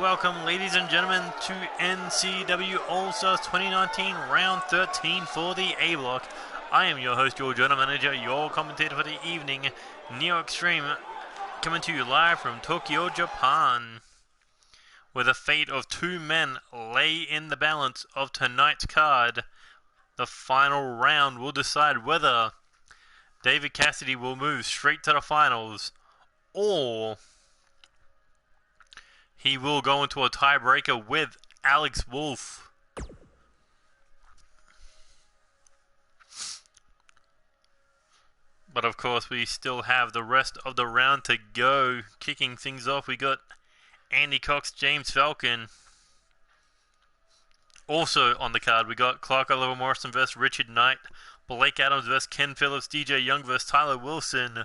Welcome, ladies and gentlemen, to NCW All Stars 2019 Round 13 for the A Block. I am your host, your general manager, your commentator for the evening, Neo Extreme, coming to you live from Tokyo, Japan, where the fate of two men lay in the balance of tonight's card. The final round will decide whether David Cassidy will move straight to the finals, or he will go into a tiebreaker with Alex Wolf. But of course, we still have the rest of the round to go. Kicking things off, we got Andy Cox, James Falcon. Also on the card, we got Clark Oliver Morrison vs. Richard Knight, Blake Adams vs. Ken Phillips, DJ Young vs. Tyler Wilson,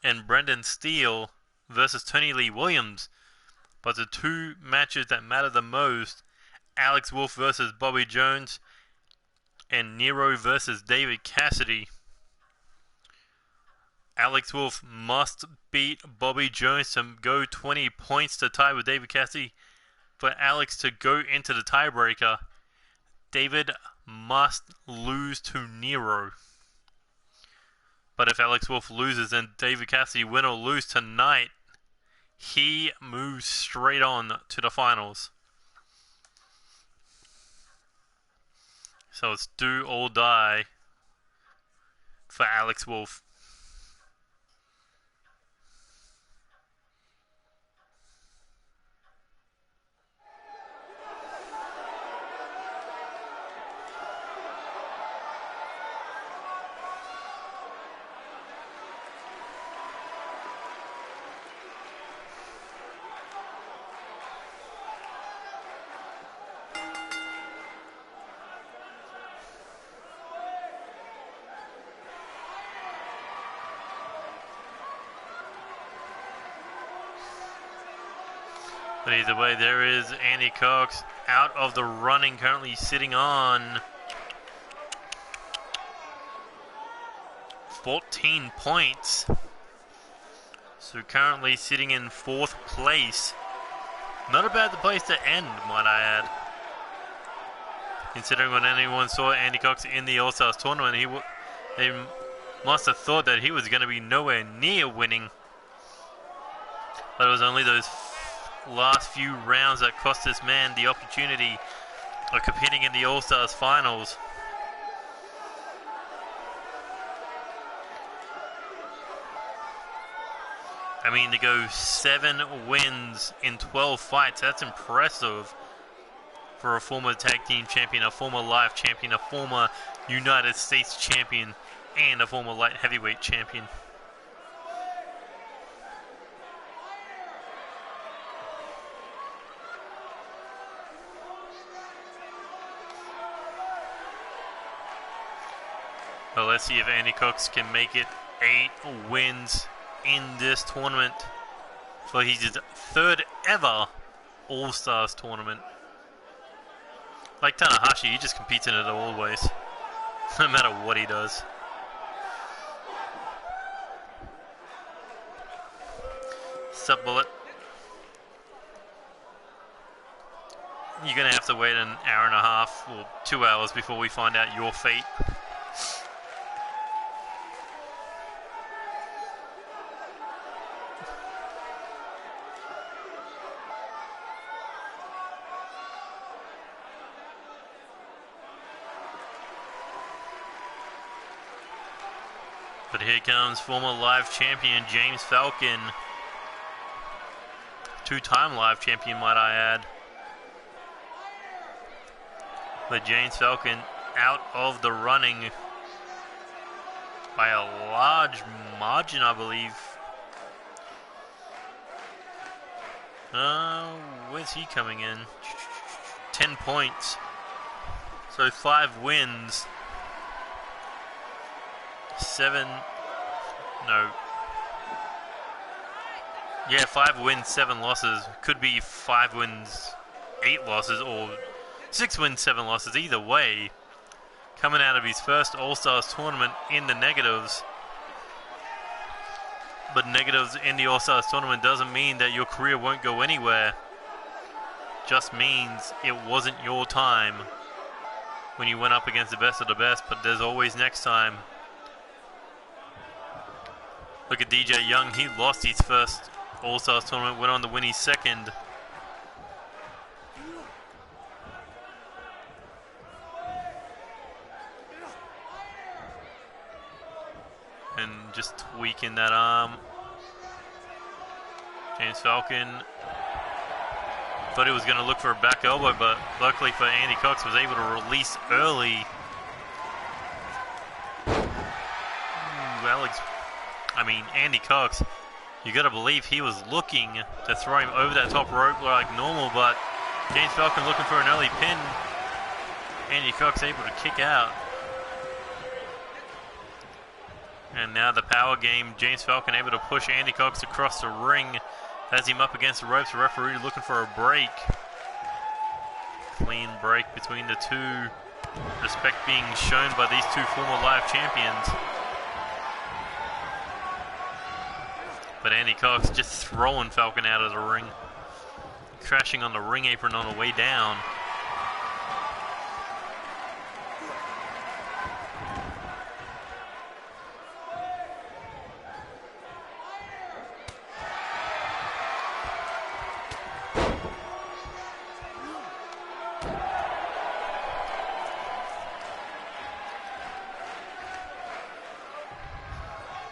and Brendan Steele versus Tony Lee Williams. But the two matches that matter the most, Alex Wolf versus Bobby Jones, and Nero versus David Cassidy. Alex Wolf must beat Bobby Jones to go 20 points to tie with David Cassidy. For Alex to go into the tiebreaker, David must lose to Nero. But if Alex Wolf loses and David Cassidy win or lose tonight, he moves straight on to the finals. So it's do or die for Alex Wolf. But either way, there is Andy Cox out of the running, currently sitting on 14 points. So currently sitting in 4th place. Not a bad place to end, might I add. Considering when anyone saw Andy Cox in the All Stars tournament, they must have thought that he was going to be nowhere near winning. But it was only those last few rounds that cost this man the opportunity of competing in the All Stars finals. I mean, to go 7 wins in 12 fights, that's impressive for a former tag team champion, a former live champion, a former United States champion, and a former light heavyweight champion. Well, let's see if Andy Cox can make it 8 wins in this tournament. So he's his 3rd ever All-Stars tournament. Like Tanahashi, he just competes in it always, no matter what he does. Sup, Bullet? You're going to have to wait an hour and a half or 2 hours before we find out your fate. But here comes former live champion James Falcon. 2-time live champion, might I add. But James Falcon out of the running by a large margin, I believe. Where's he coming in? 10 points. So 5 wins. 5 wins, 7 losses. Could be 5 wins, 8 losses, or 6 wins, 7 losses. Either way, coming out of his first All-Stars tournament in the negatives. But negatives in the All Stars tournament doesn't mean that your career won't go anywhere. Just means it wasn't your time when you went up against the best of the best, but there's always next time. Look at DJ Young, he lost his first All Stars tournament, went on to win his second. And just tweaking that arm. James Falcon thought he was going to look for a back elbow, but luckily for Andy Cox was able to release early. Andy Cox, you got to believe he was looking to throw him over that top rope like normal, but James Falcon looking for an early pin. Andy Cox able to kick out. And now the power game, James Falcon able to push Andy Cox across the ring, has him up against the ropes. The referee looking for a break. Clean break between the two. Respect being shown by these two former live champions. But Andy Cox just throwing Falcon out of the ring. Crashing on the ring apron on the way down.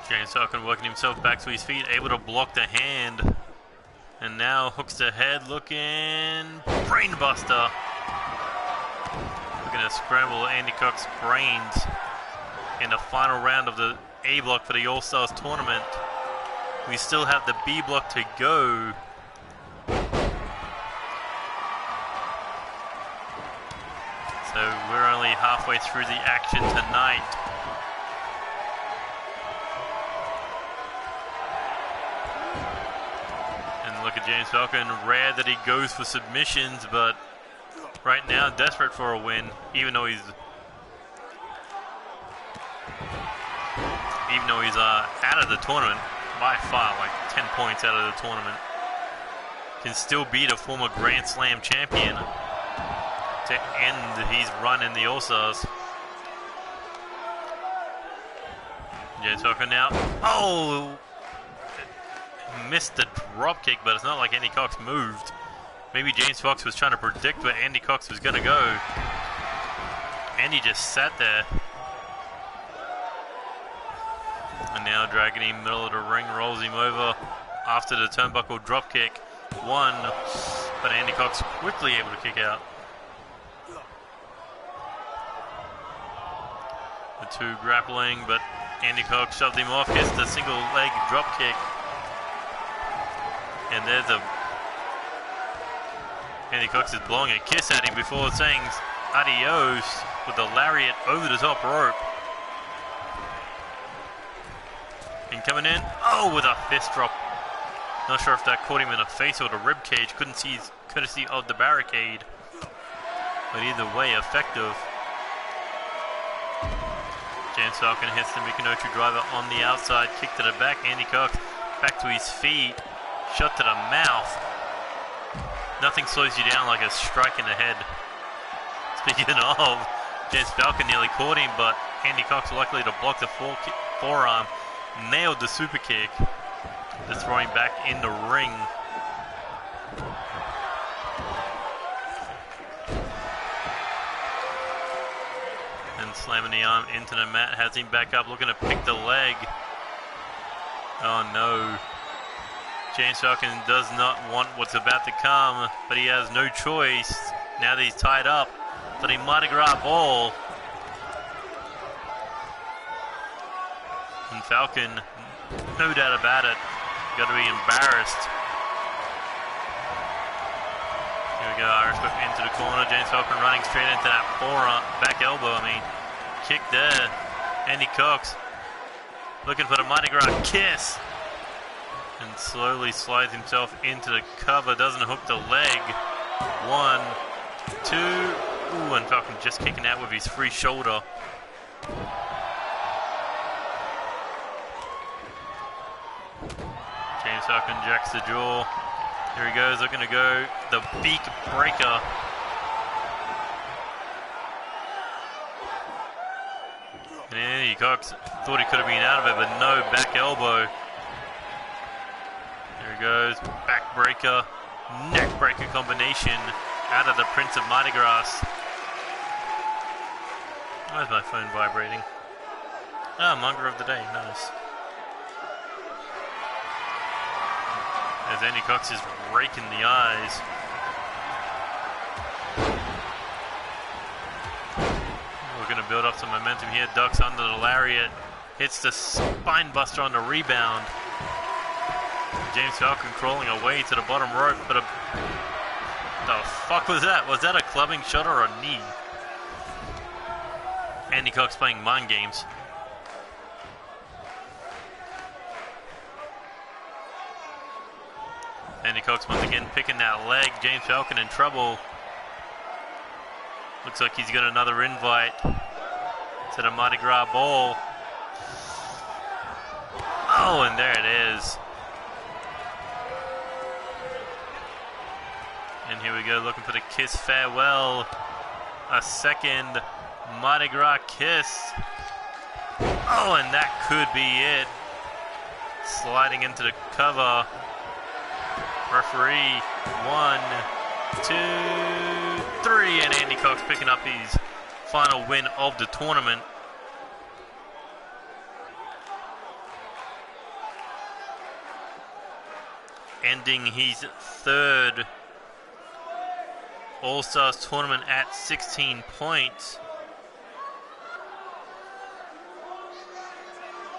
James Falcon working himself back to his feet, able to block the hand. And now hooks the head, looking brainbuster. Looking to scramble Andy Cox's brains in the final round of the A block for the All Stars tournament. We still have the B block to go. So we're only halfway through the action tonight. Look at James Falcon, rare that he goes for submissions, but right now desperate for a win, even though he's out of the tournament by far, like 10 points out of the tournament. Can still beat a former Grand Slam champion to end his run in the All Stars. James Falcon now. Oh! Missed the drop kick, but it's not like Andy Cox moved. Maybe James Fox was trying to predict where Andy Cox was going to go. Andy just sat there. And now dragging him middle of the ring, rolls him over after the turnbuckle drop kick. One, but Andy Cox quickly able to kick out. The two grappling, but Andy Cox shoved him off, gets the single leg drop kick. And there's Andy Cox is blowing a kiss at him before saying adios with the lariat over the top rope. And coming in, oh, with a fist drop. Not sure if that caught him in the face or the rib cage. Couldn't see his courtesy of the barricade. But either way, effective. James Falcon hits the Michinoku driver on the outside. Kick to the back. Andy Cox back to his feet. Shot to the mouth. Nothing slows you down like a strike in the head. Speaking of, James Falcon nearly caught him, but Andy Cox luckily to block the forearm. Nailed the super kick to throw him back in the ring. And slamming the arm into the mat, has him back up, looking to pick the leg. Oh no. James Falcon does not want what's about to come, but he has no choice now that he's tied up. So he might have grabbed ball. And Falcon, no doubt about it, got to be embarrassed. Here we go, Irish whip into the corner. James Falcon running straight into that forearm, back elbow, kick there. Andy Cox looking for the Mardi Gras kiss. And slowly slides himself into the cover, doesn't hook the leg. 1, 2, ooh, and Falcon just kicking out with his free shoulder. James Falcon jacks the jaw. Here he goes, looking to go the beak breaker. And Andy Cox thought he could have been out of it, but no, back elbow. There he goes, back breaker, neck breaker combination out of the Prince of Mardi Gras. Why is my phone vibrating? Ah, Monger of the Day, nice. As Andy Cox is raking the eyes. We're going to build up some momentum here. Ducks under the lariat. Hits the spine buster on the rebound. James Falcon crawling away to the bottom rope. But the fuck was that? Was that a clubbing shot or a knee? Andy Cox playing mind games. Andy Cox once again picking that leg. James Falcon in trouble. Looks like he's got another invite to the Mardi Gras Ball. Oh, and there it is. And here we go, looking for the kiss farewell. A second Mardi Gras kiss. Oh, and that could be it. Sliding into the cover. Referee, 1, 2, 3, and Andy Cox picking up his final win of the tournament. Ending his third All Stars tournament at 16 points.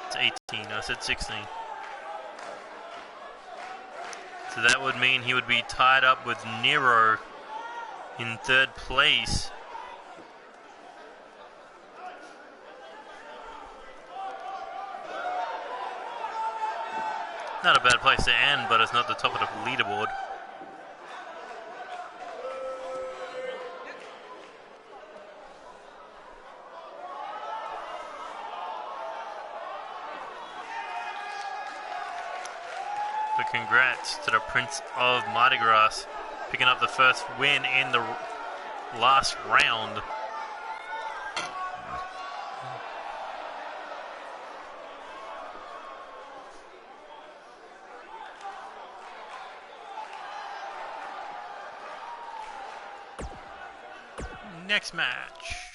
It's 18, I said 16. So that would mean he would be tied up with Nero in third place. Not a bad place to end, but it's not the top of the leaderboard. But congrats to the Prince of Mardi Gras, picking up the first win in the last round. Next match.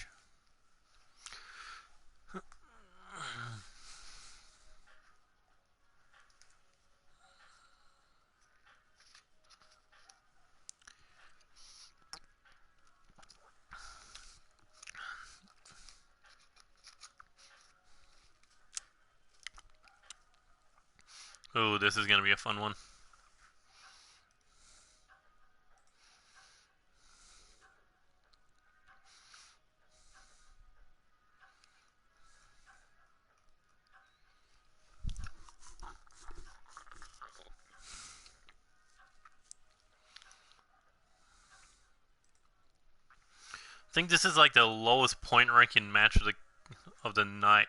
Oh, this is going to be a fun one. I think this is like the lowest point ranking match of the night.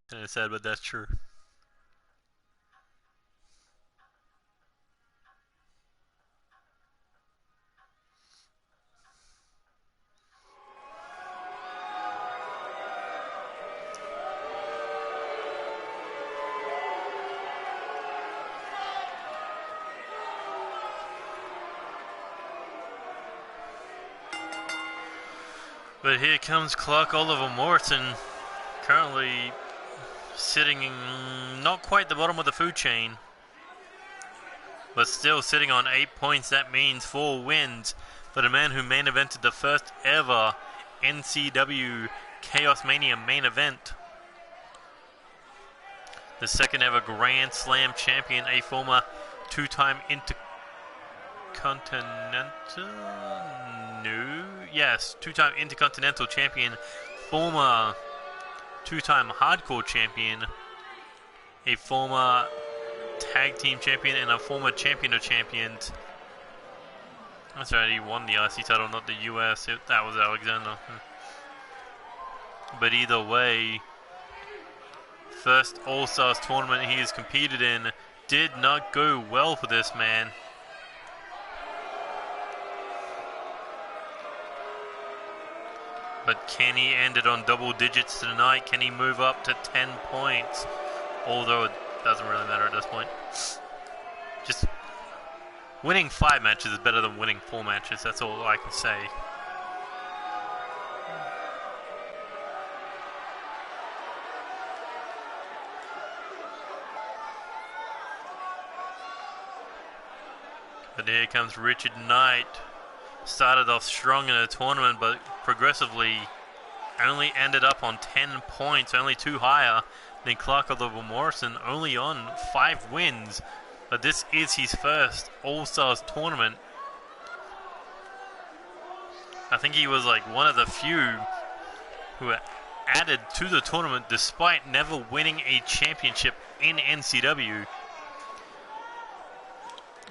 Kind of sad, but that's true. But here comes Clark Oliver Morrison, currently sitting in not quite the bottom of the food chain, but still sitting on 8 points. That means 4 wins for the man who main evented the first ever NCW Chaos Mania main event. The second ever Grand Slam champion, a former 2-time Intercontinental... No? Yes, 2-time Intercontinental champion, former two-time hardcore champion, a former tag team champion, and a former champion of champions. That's right, he won the IC title, not the US. That was Alexander. But either way, first All Stars tournament he has competed in did not go well for this man. But can he end it on double digits tonight? Can he move up to 10 points? Although it doesn't really matter at this point. Just winning 5 matches is better than winning 4 matches. That's all I can say. But here comes Richard Knight. Started off strong in the tournament, but progressively only ended up on 10 points, only 2 higher than Clark Oliver Morrison, only on 5 wins. But this is his first All-Stars tournament. I think he was like one of the few who were added to the tournament despite never winning a championship in NCW.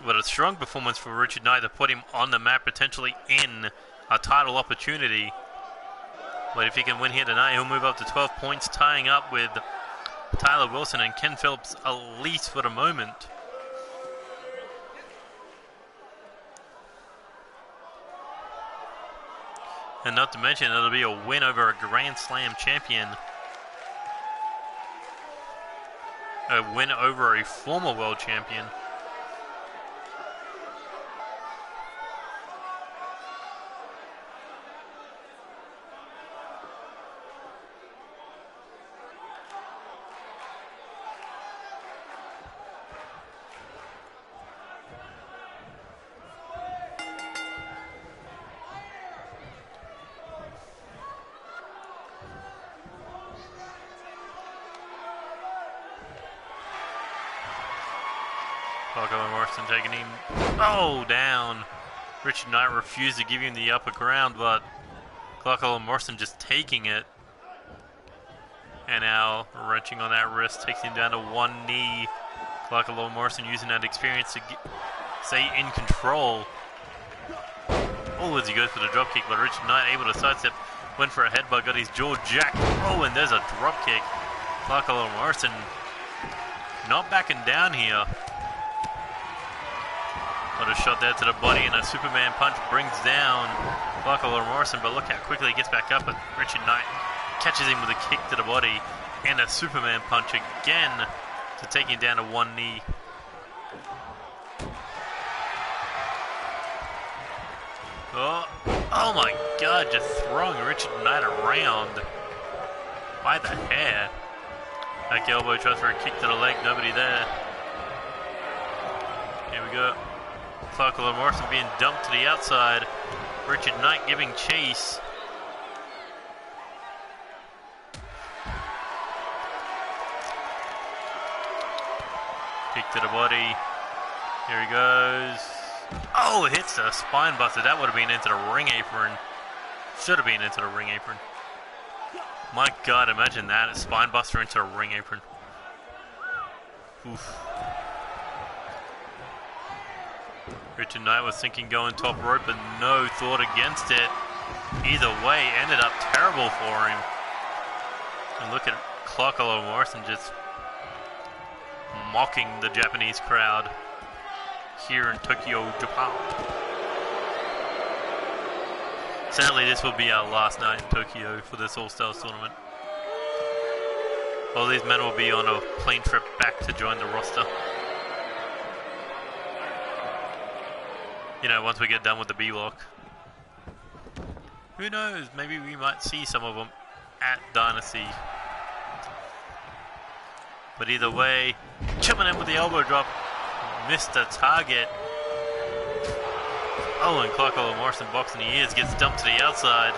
But a strong performance for Richard Knight to put him on the map, potentially in a title opportunity. But if he can win here tonight, he'll move up to 12 points, tying up with Tyler Wilson and Ken Phillips, at least for the moment. And not to mention, it'll be a win over a Grand Slam champion. A win over a former world champion. Morrison taking him down. Richard Knight refused to give him the upper ground, but Clark Morrison just taking it. And now wrenching on that wrist takes him down to one knee. Clark Morrison using that experience to stay in control. Oh, as he goes for the drop kick, but Richard Knight able to sidestep, went for a headbutt, got his jaw jacked. Oh, and there's a drop kick. Clark Morrison not backing down here. Got a shot there to the body, and a Superman punch brings down Clark Morrison, but look how quickly he gets back up, and Richard Knight catches him with a kick to the body and a Superman punch again to take him down to one knee. Oh my God, just throwing Richard Knight around by the hair. Back elbow, tries for a kick to the leg, nobody there. Here we go. Clark Morrison being dumped to the outside. Richard Knight giving chase. Kick to the body. Here he goes. Oh, hits a spine buster. That would have been into the ring apron. Should have been into the ring apron. My God, imagine that. A spine buster into a ring apron. Oof. Richard Knight was thinking going top rope, but no thought against it. Either way, ended up terrible for him. And look at Clark Morrison just mocking the Japanese crowd here in Tokyo, Japan. Sadly, this will be our last night in Tokyo for this All-Stars tournament. All these men will be on a plane trip back to join the roster. You know, once we get done with the B-Block. Who knows, maybe we might see some of them at Dynasty. But either way, chipping in with the elbow drop, missed the target. Oh, and Clark Morrison boxing the ears, gets dumped to the outside.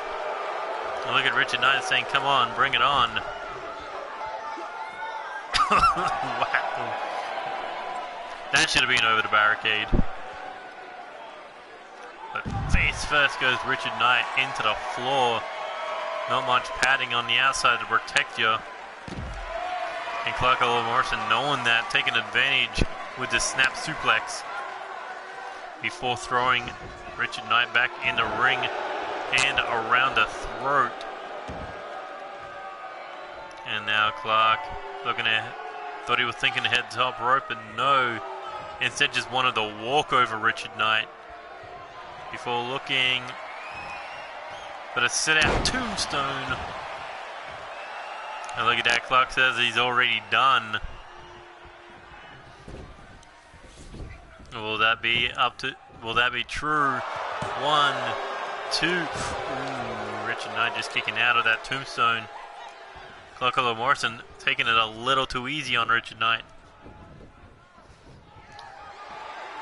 And look at Richard Knight saying, come on, bring it on. Wow. That should have been over the barricade. But face first goes Richard Knight into the floor. Not much padding on the outside to protect you. And Clark Morrison, knowing that, taking advantage with the snap suplex before throwing Richard Knight back in the ring and around the throat. And now Clark looking at, thought he was thinking head top rope, but no. Instead just wanted to walk over Richard Knight before looking, but a sit out tombstone. And look at that, Clark says he's already done. Will that be true? 1, 2. Ooh, Richard Knight just kicking out of that tombstone. Clark Morrison taking it a little too easy on Richard Knight.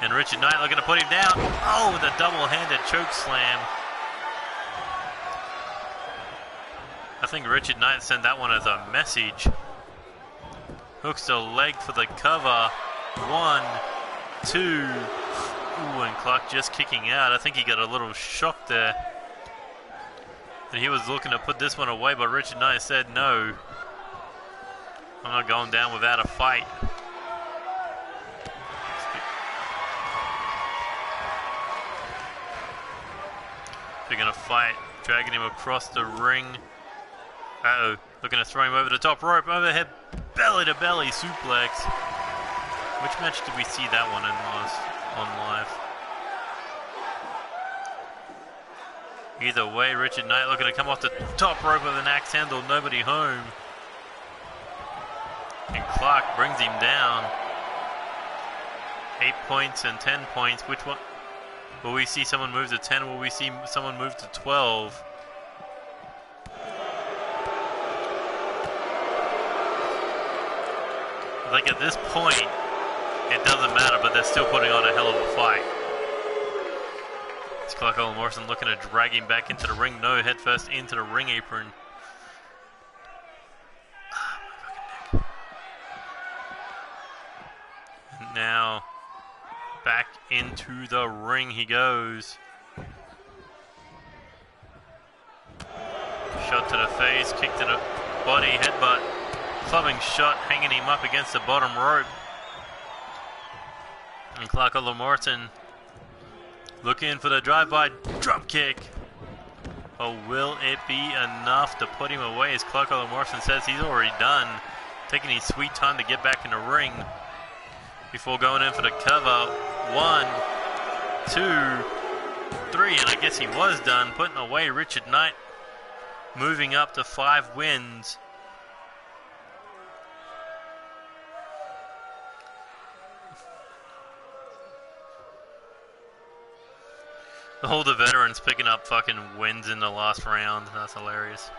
And Richard Knight looking to put him down. Oh, with a double-handed choke slam. I think Richard Knight sent that one as a message. Hooks the leg for the cover. 1, 2. Ooh, and Clark just kicking out. I think he got a little shocked there. And he was looking to put this one away, but Richard Knight said no. I'm not going down without a fight. They're going to fight, dragging him across the ring. Uh-oh, looking to throw him over the top rope, overhead belly-to-belly suplex. Which match did we see that one in on live? Either way, Richard Knight looking to come off the top rope with an axe handle, nobody home. And Clark brings him down. 8 points and 10 points. Which one? Will we see someone move to 10? Will we see someone move to 12? Like at this point, it doesn't matter, but they're still putting on a hell of a fight. It's Clark Morrison looking to drag him back into the ring. No, head first into the ring apron. And now, back into the ring he goes. Shot to the face, kick to the body, headbutt. Clubbing shot, hanging him up against the bottom rope. And Clark Morrison looking for the drive-by drop kick. Oh, will it be enough to put him away? As Clark Morrison says he's already done. Taking his sweet time to get back in the ring before going in for the cover. 1, 2, 3, and I guess he was done. Putting away Richard Knight, moving up to 5 wins. All the veterans picking up fucking wins in the last round. That's hilarious.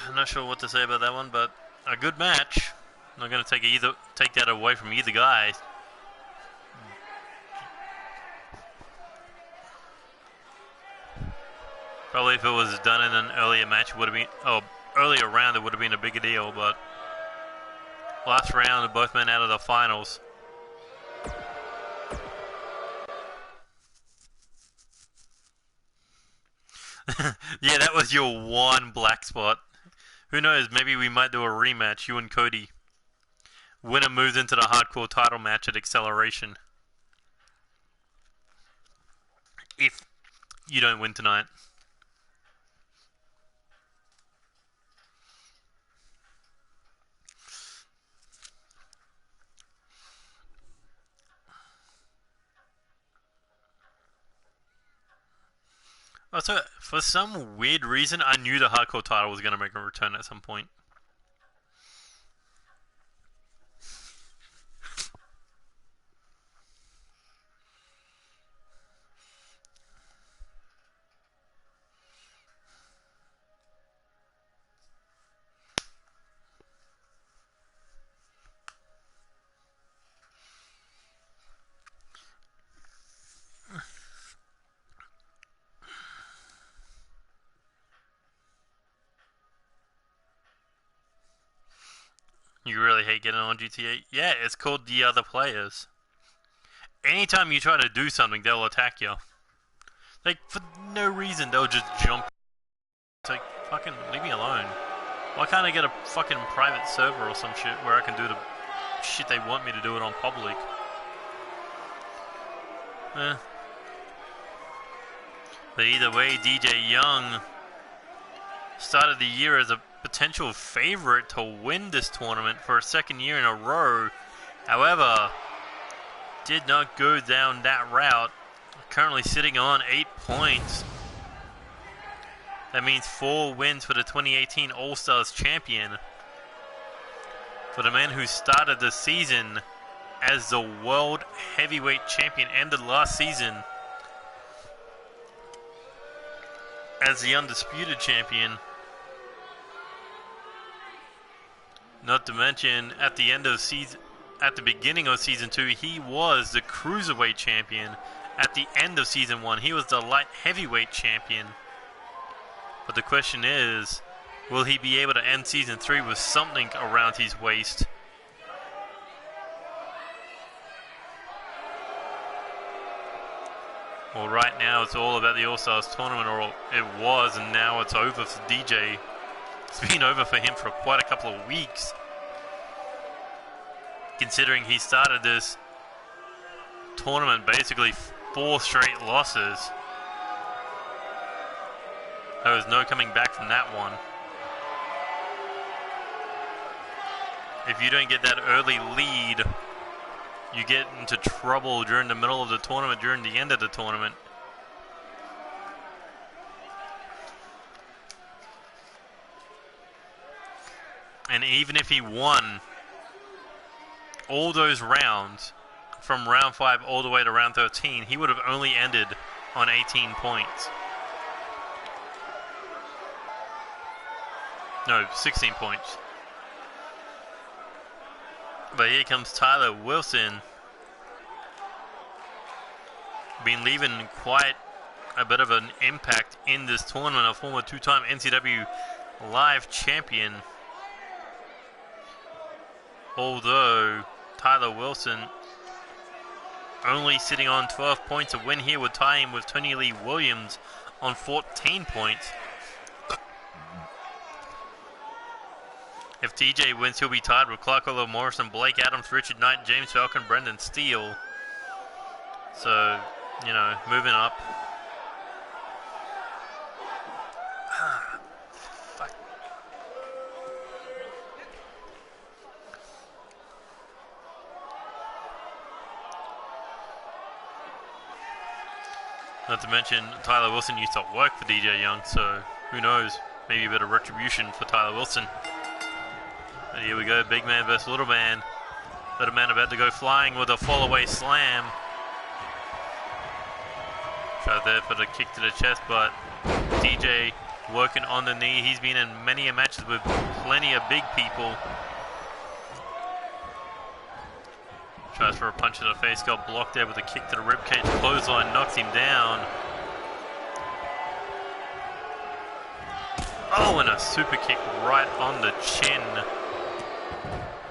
I'm not sure what to say about that one, but a good match. I'm not going to take that away from either guy. Probably if it was done in an earlier match, it would have been earlier round, it would have been a bigger deal. But last round, both men out of the finals. Yeah, that was your one black spot. Who knows, maybe we might do a rematch, you and Cody. Winner moves into the hardcore title match at Acceleration. If you don't win tonight. Also, for some weird reason, I knew the hardcore title was going to make a return at some point. You really hate getting on GTA? Yeah, it's called The Other Players. Anytime you try to do something, they'll attack you. Like, for no reason, they'll just jump. It's like, fucking leave me alone. Why can't I get a fucking private server or some shit where I can do the shit they want me to do it on public? But either way, DJ Young started the year as a potential favorite to win this tournament for a second year in a row. However, did not go down that route. Currently sitting on 8 points. That means 4 wins for the 2018 All Stars champion. For the man who started the season as the World Heavyweight Champion, ended last season as the Undisputed Champion. Not to mention, at the beginning of Season 2, he was the Cruiserweight Champion. At the end of Season 1, he was the Light Heavyweight Champion. But the question is, will he be able to end Season 3 with something around his waist? Well, right now it's all about the All-Stars tournament, or it was, and now it's over for DJ. It's been over for him for quite a couple of weeks, considering he started this tournament basically 4 straight losses. There was no coming back from that one. If you don't get that early lead, you get into trouble during the middle of the tournament, during the end of the tournament. And even if he won all those rounds, from round 5 all the way to round 13, he would have only ended on 18 points. No, 16 points. But here comes Tyler Wilson. Been leaving quite a bit of an impact in this tournament. A former 2-time NCW Live champion. Although Tyler Wilson only sitting on 12 points, a win here would tie him with Tony Lee Williams on 14 points. If TJ wins, he'll be tied with Clark Oliver Morrison, Blake Adams, Richard Knight, James Falcon, Brendan Steele. So, you know, moving up. Fuck. Not to mention, Tyler Wilson used to work for DJ Young, so who knows? Maybe a bit of retribution for Tyler Wilson. And here we go, big man versus little man. Little man about to go flying with a fall-away slam. Tried there for the kick to the chest, but DJ working on the knee. He's been in many matches with plenty of big people. Tries for a punch to the face, got blocked there with a kick to the ribcage. Clothesline knocks him down. Oh, and a super kick right on the chin.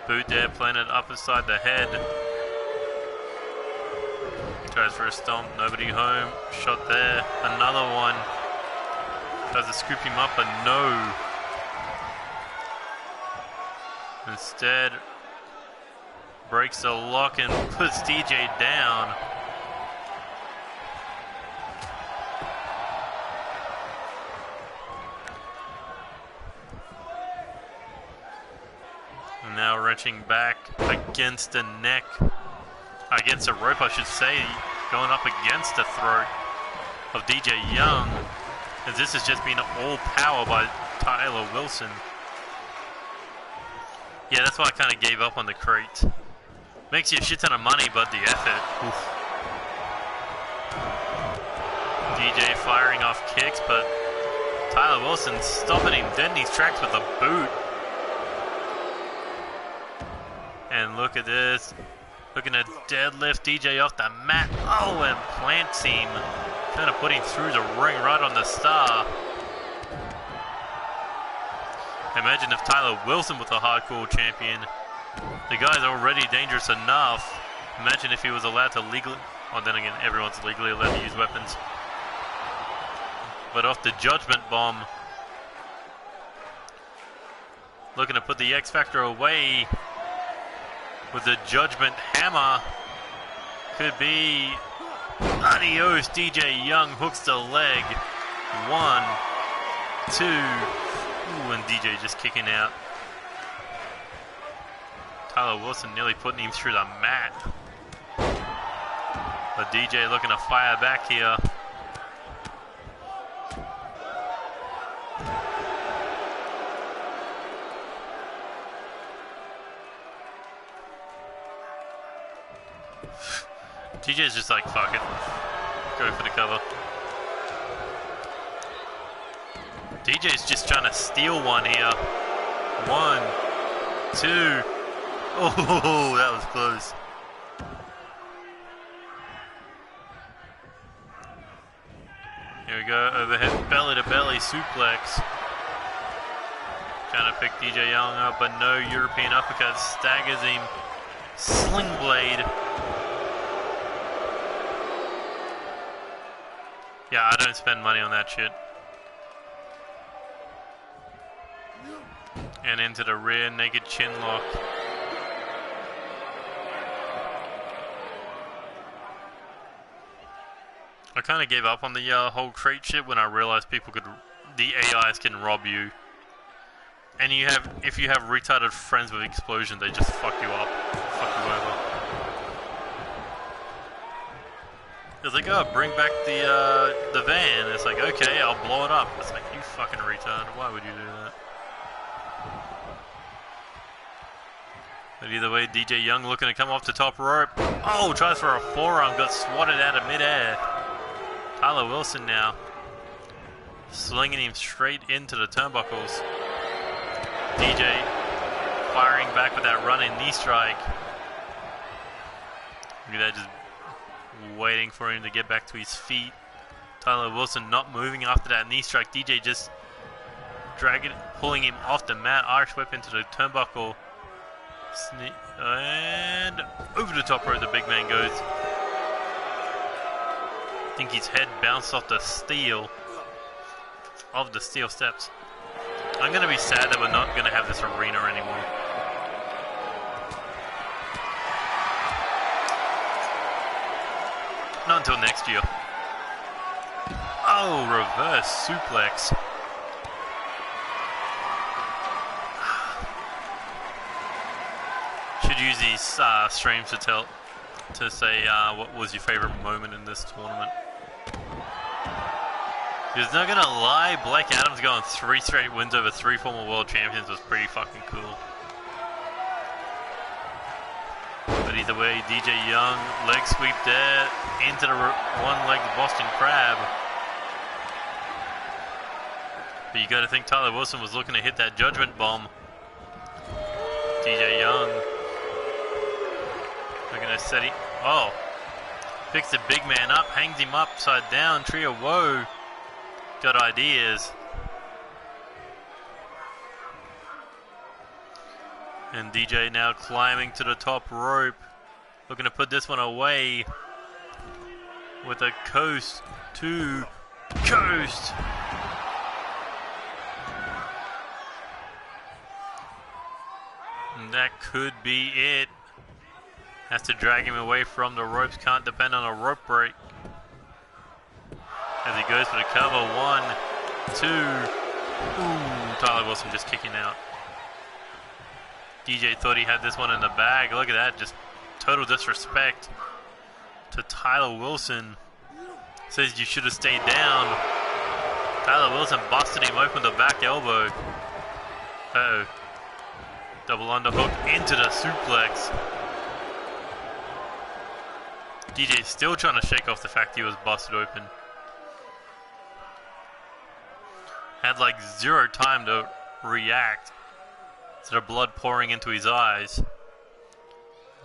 Boot there, planted up inside the head. Tries for a stomp, nobody home. Shot there, another one. Tries to scoop him up, but no. Instead, breaks the lock and puts DJ down. Now wrenching back against the neck, against the rope I should say, going up against the throat of DJ Young, as this has just been all power by Tyler Wilson. Yeah, that's why I kind of gave up on the crate. Makes you a shit ton of money, but the effort. Oof. DJ firing off kicks, but Tyler Wilson stopping him dead in his tracks with a boot. And look at this. Looking to deadlift DJ off the mat. Oh, and plants him. Trying to put him through the ring right on the star. Imagine if Tyler Wilson was a hardcore champion. The guy's already dangerous enough. Imagine if he was allowed to legally... Oh, then again, everyone's legally allowed to use weapons. But off the Judgment Bomb. Looking to put the X Factor away with the Judgment Hammer. Could be... Adios, DJ Young hooks the leg. 1, 2. Ooh, and DJ just kicking out. Tyler Wilson nearly putting him through the mat. But DJ looking to fire back here. DJ's just like, fuck it. Go for the cover. DJ's just trying to steal one here. 1, 2. Oh, that was close. Here we go, overhead belly to belly suplex. Trying to pick DJ Young up, but no European uppercut. Staggers him. Sling blade. Yeah, I don't spend money on that shit. And into the rear naked chin lock. I kind of gave up on the whole crate shit when I realized the AIs can rob you. And if you have retarded friends with explosion, they just fuck you up, fuck you over. It's like, oh, bring back the van. It's like, okay, I'll blow it up. It's like, you fucking retard. Why would you do that? But either way, DJ Young looking to come off the top rope. Oh, tries for a forearm, got swatted out of midair. Tyler Wilson now slinging him straight into the turnbuckles. DJ firing back with that running knee strike. Look at that, just waiting for him to get back to his feet. Tyler Wilson not moving after that knee strike. DJ just pulling him off the mat. Irish whip into the turnbuckle. And over the top rope the big man goes. I think his head bounced off the steel steps. I'm going to be sad that we're not going to have this arena anymore. Not until next year. Oh, reverse suplex. Should use these streams to say what was your favorite moment in this tournament. Because not gonna lie, Black Adams going 3 straight wins over 3 former world champions was pretty fucking cool. But either way, DJ Young, leg sweep there, into the one-legged Boston Crab. But you gotta think Tyler Wilson was looking to hit that Judgment Bomb. DJ Young looking to set him. Oh, picks the big man up, hangs him upside down. Trio Woe got ideas. And DJ now climbing to the top rope, looking to put this one away with a coast to coast. And that could be it. Has to drag him away from the ropes. Can't depend on a rope break. As he goes for the cover. 1, 2. Ooh, Tyler Wilson just kicking out. DJ thought he had this one in the bag. Look at that. Just total disrespect to Tyler Wilson. Says you should have stayed down. Tyler Wilson busted him open with the back elbow. Uh-oh. Double underhook into the suplex. DJ still trying to shake off the fact he was busted open. Had like 0 time to react to the blood pouring into his eyes.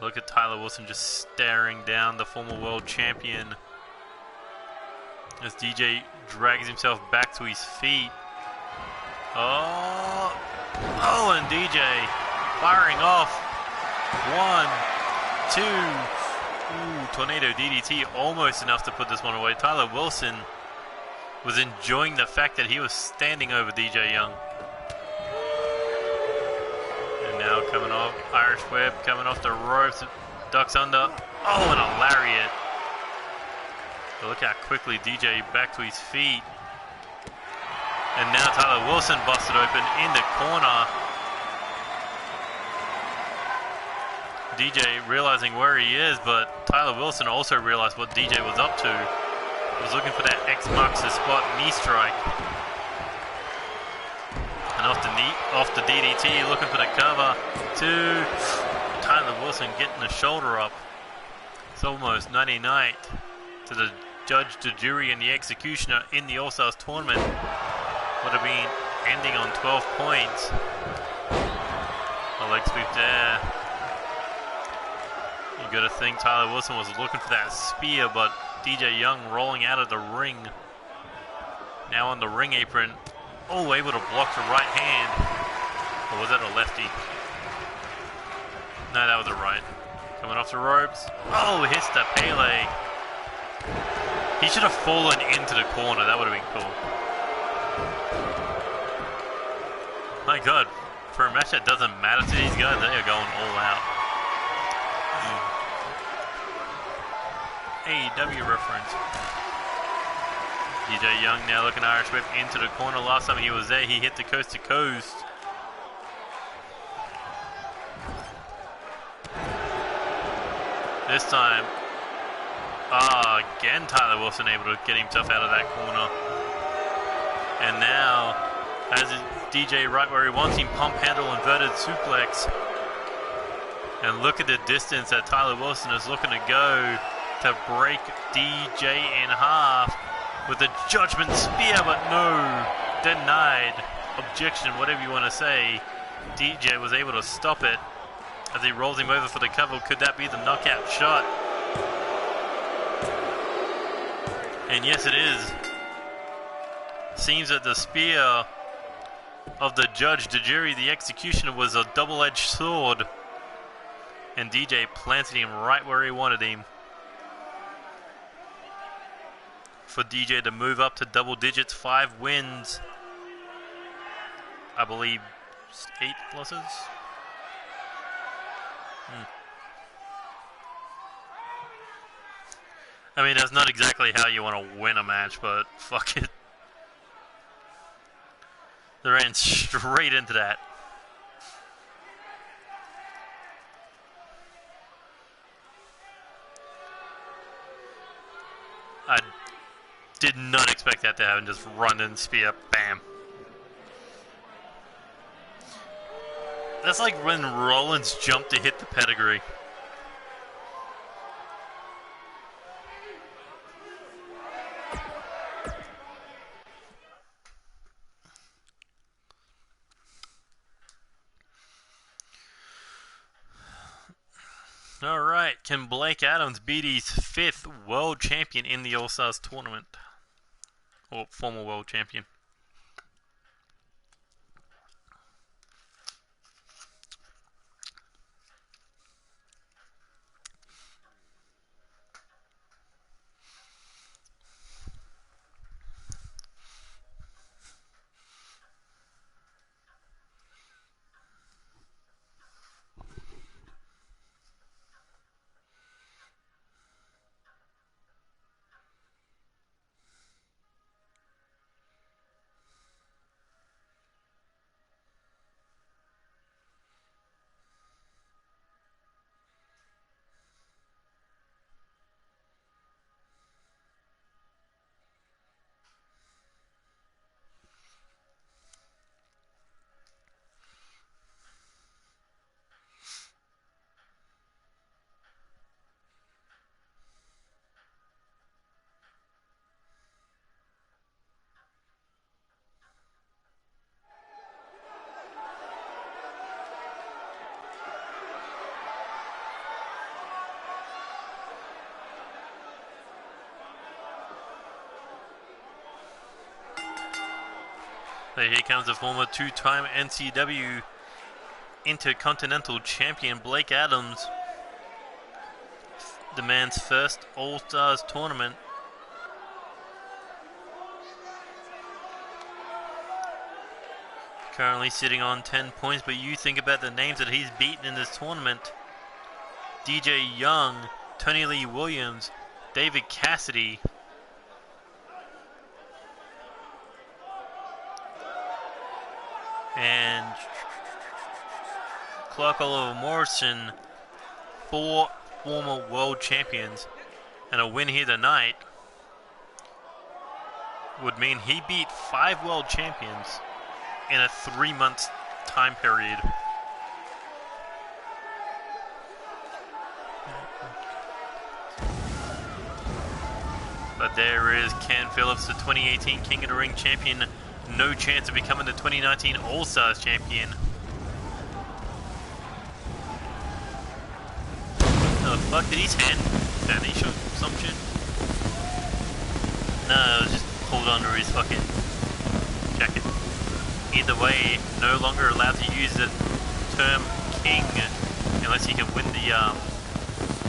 Look at Tyler Wilson just staring down the former world champion as DJ drags himself back to his feet. Oh, and DJ firing off 1, 2. Ooh, tornado DDT, almost enough to put this one away. Tyler Wilson was enjoying the fact that he was standing over DJ Young. And now coming off, Irish Whip, coming off the ropes, ducks under. Oh, and a lariat. But look how quickly DJ back to his feet. And now Tyler Wilson busted open in the corner. DJ realizing where he is, but Tyler Wilson also realized what DJ was up to. Was looking for that X marks the spot knee strike. And off the DDT, looking for the cover. 2. Tyler Wilson getting the shoulder up. It's almost 99 to the judge, the jury, and the executioner in the All Stars tournament. Would have been ending on 12 points. A leg sweep there. You got to think Tyler Wilson was looking for that spear, but DJ Young rolling out of the ring. Now on the ring apron. Oh, able to block the right hand. Or was that a lefty? No, that was a right. Coming off the ropes. Oh, hits the Pele. He should have fallen into the corner. That would have been cool. My God, for a match that doesn't matter to these guys, they are going all out. AEW reference. DJ Young now looking Irish Whip into the corner. Last time he was there, he hit the coast to coast. This time, again Tyler Wilson able to get himself out of that corner. And now, as DJ right where he wants him, pump handle, inverted suplex. And look at the distance that Tyler Wilson is looking to go to break DJ in half with a judgment spear, but no, denied. Objection, whatever you want to say. DJ was able to stop it as he rolls him over for the cover. Could that be the knockout shot? And yes, it is. Seems that the spear of the judge, the jury, the executioner was a double-edged sword. And DJ planted him right where he wanted him. For DJ to move up to double digits, 5 wins. I believe 8 losses. I mean, that's not exactly how you want to win a match, but fuck it. They ran straight into that. I did not expect that to happen. Just run and spear, bam. That's like when Rollins jumped to hit the pedigree. All right, can Blake Adams beat his 5th world champion in the All Stars tournament? Or former world champion? So here comes the former 2-time NCW Intercontinental Champion Blake Adams. The man's first All Stars tournament. Currently sitting on 10 points, but you think about the names that he's beaten in this tournament. DJ Young, Tony Lee Williams, David Cassidy. And Clark Oliver Morrison, 4 former world champions. And a win here tonight would mean he beat 5 world champions in a 3-month time period. But there is Ken Phillips, the 2018 King of the Ring champion. No chance of becoming the 2019 All Stars champion. Oh fuck, did his hand vanish or some shit? No, it was just pulled under his fucking jacket. Either way, no longer allowed to use the term King unless you can win the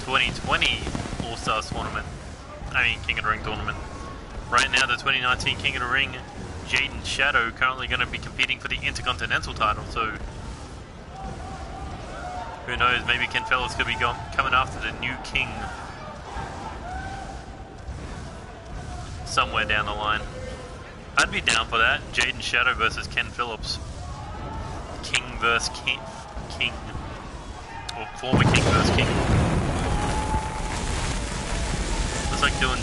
2020 All Stars tournament. I mean, King of the Ring tournament. Right now, the 2019 King of the Ring, Jaden Shadow, currently going to be competing for the Intercontinental title, so who knows, maybe Ken Phillips could be coming after the new King somewhere down the line. I'd be down for that. Jaden Shadow versus Ken Phillips. King versus King. Or former King versus King. It's like doing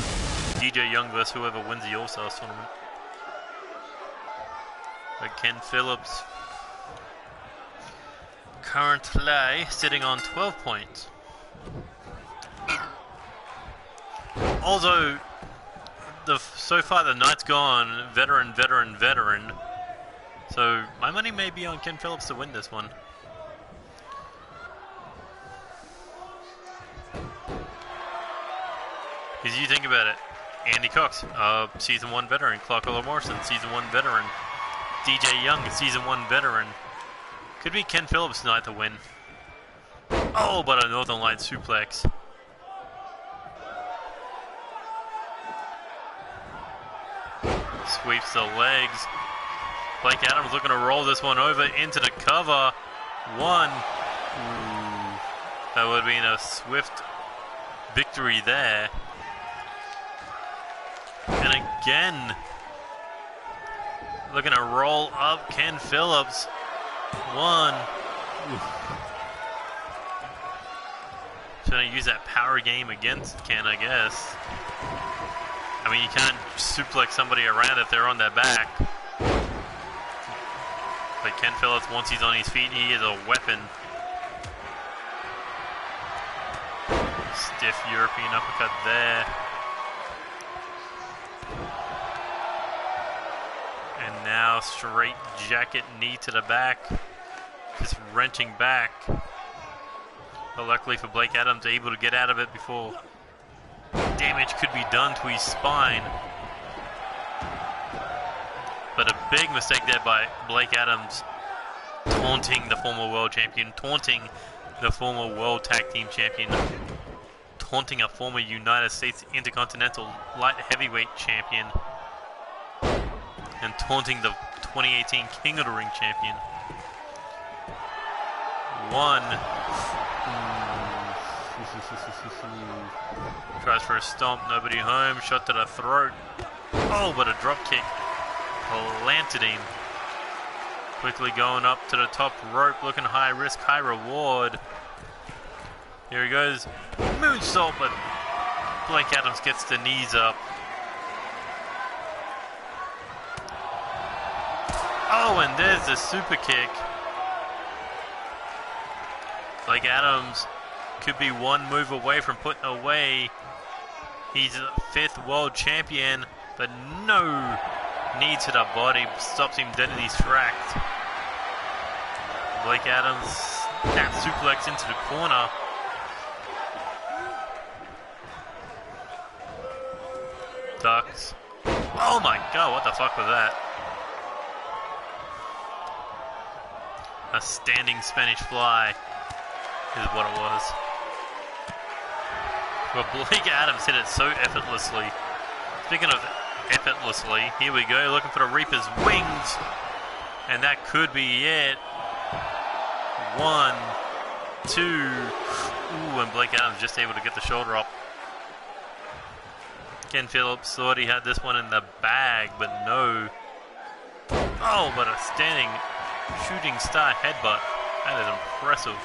DJ Young versus whoever wins the All Stars tournament. But Ken Phillips currently sitting on 12 points. Although so far the night's gone veteran. So my money may be on Ken Phillips to win this one. Because you think about it, Andy Cox, Season 1 veteran. Clark Oliver Morrison, Season 1 veteran. DJ Young, Season 1 veteran. Could be Ken Phillips tonight to win. Oh, but a Northern Lights suplex. Sweeps the legs. Blake Adams looking to roll this one over into the cover. 1. Ooh, that would have been a swift victory there. And again, looking to roll up Ken Phillips. 1. Trying to use that power game against Ken, I guess. I mean, you can't suplex somebody around if they're on their back. But Ken Phillips, once he's on his feet, he is a weapon. Stiff European uppercut there. And now straight jacket knee to the back. Just wrenching back. But luckily for Blake Adams, able to get out of it before damage could be done to his spine. But a big mistake there by Blake Adams, taunting the former world champion, taunting the former world tag team champion, taunting a former United States Intercontinental light heavyweight champion, and taunting the 2018 King of the Ring champion. 1. Tries for a stomp, nobody home, shot to the throat. Oh, but a drop kick planted him. Quickly going up to the top rope, looking high risk, high reward. Here he goes, moonsault, but Blake Adams gets the knees up. Oh, and there's the super kick. Blake Adams could be one move away from putting away. He's a 5th world champion, but no knee to the body stops him dead in his tracks. Blake Adams snap suplex into the corner. Ducks. Oh my god, what the fuck was that? A standing Spanish fly is what it was. But Blake Adams hit it so effortlessly. Speaking of effortlessly, here we go, looking for the Reaper's wings. And that could be it. 1, 2. Ooh, and Blake Adams just able to get the shoulder up. Ken Phillips thought he had this one in the bag, but no. Oh, but a standing shooting star headbutt. That is impressive.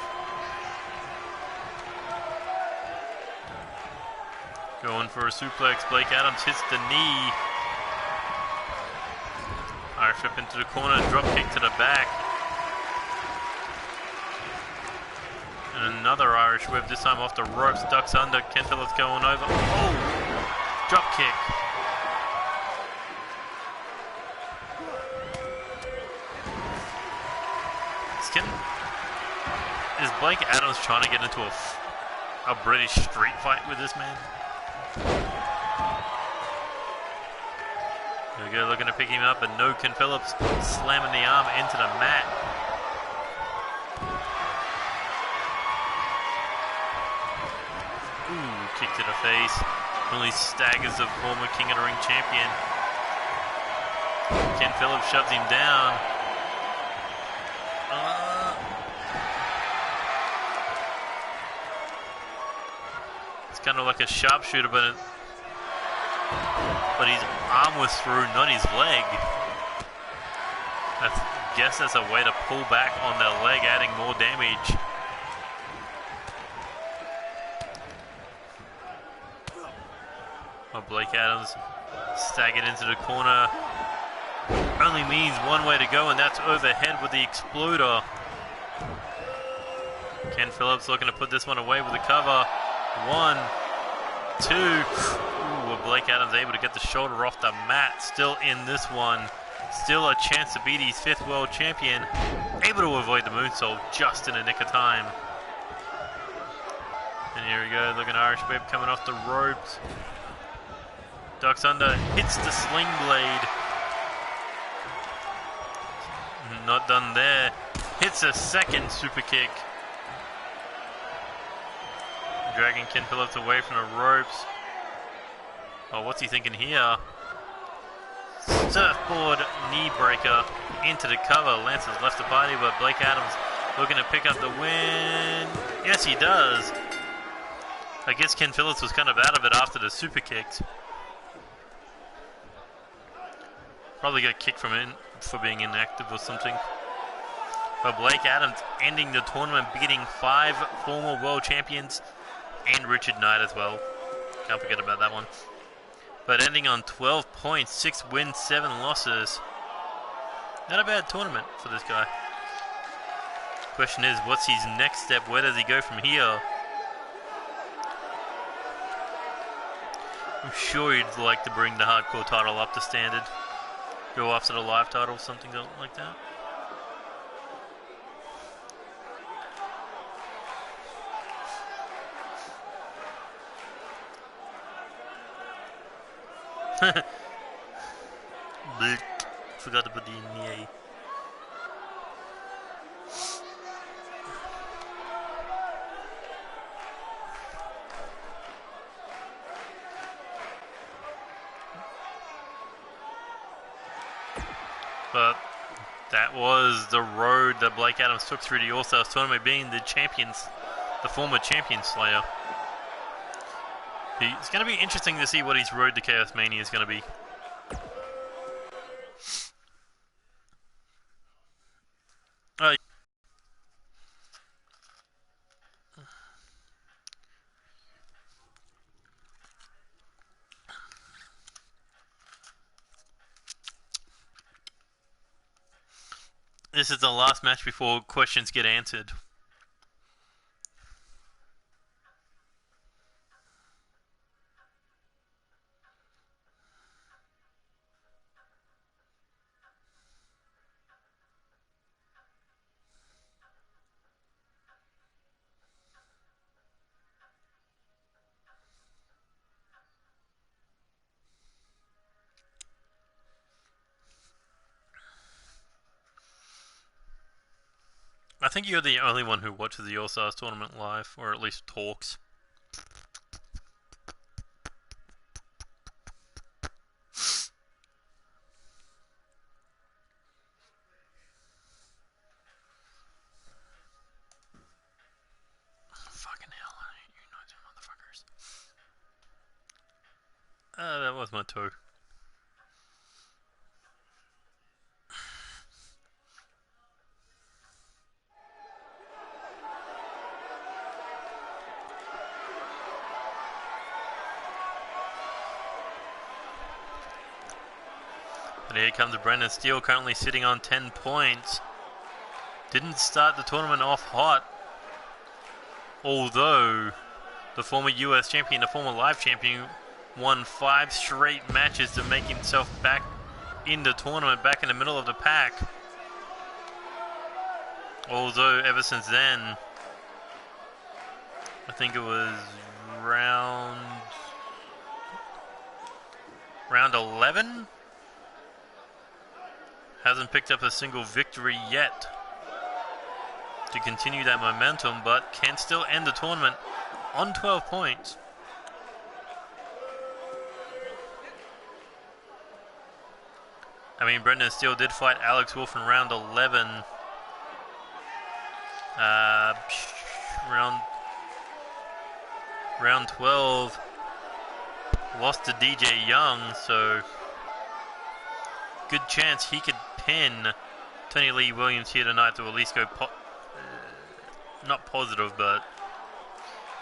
Going for a suplex. Blake Adams hits the knee. Irish whip into the corner. Drop kick to the back. And another Irish whip, this time off the ropes. Ducks under. Ken Phillips going over. Oh! Drop kick. Is Blake Adams trying to get into a British street fight with this man? Here we go, looking to pick him up, and no, Ken Phillips slamming the arm into the mat. Ooh, kick to the face. Only staggers the former King of the Ring champion. Ken Phillips shoves him down. It's kind of like a sharpshooter, but his arm was through, not his leg. I guess that's a way to pull back on the leg, adding more damage. Blake Adams staggered into the corner. Only means one way to go, and that's overhead with the exploder. Ken Phillips looking to put this one away with the cover. 1, 2. Ooh, Blake Adams able to get the shoulder off the mat. Still in this one. Still a chance to beat his 5th world champion. Able to avoid the moonsault just in the nick of time. And here we go, looking Irish whip coming off the ropes. Ducks under, hits the sling blade. Not done there. Hits a second super kick. Dragging Ken Phillips away from the ropes. Oh, what's he thinking here? Surfboard knee breaker into the cover. Lances left the body, but Blake Adams looking to pick up the win. Yes, he does. I guess Ken Phillips was kind of out of it after the super kicks. Probably got kicked from for being inactive or something. But Blake Adams ending the tournament, beating 5 former world champions and Richard Knight as well. Can't forget about that one. But ending on 12 points, 6 wins, 7 losses. Not a bad tournament for this guy. Question is, what's his next step? Where does he go from here? I'm sure he'd like to bring the hardcore title up to standard. Go after the live title, something like that. Forgot to put the NEA. But that was the road that Blake Adams took through the All Stars tournament, being the champions, the former champion slayer. It's going to be interesting to see what his road to Chaos Mania is going to be. This is the last match before questions get answered. I think you're the only one who watches the All Stars tournament live, or at least talks. Fucking hell, you noisy motherfuckers. That was my toe. And here comes Brendan Steele, currently sitting on 10 points. Didn't start the tournament off hot, although the former US champion, the former live champion, won 5 straight matches to make himself back in the tournament, back in the middle of the pack. Although ever since then, I think it was round 11, hasn't picked up a single victory yet to continue that momentum, but can still end the tournament on 12 points. I mean, Brendan Steele did fight Alex Wolf in round 11. Round 12, lost to DJ Young, so good chance he could pin Tony Lee Williams here tonight to at least go not positive, but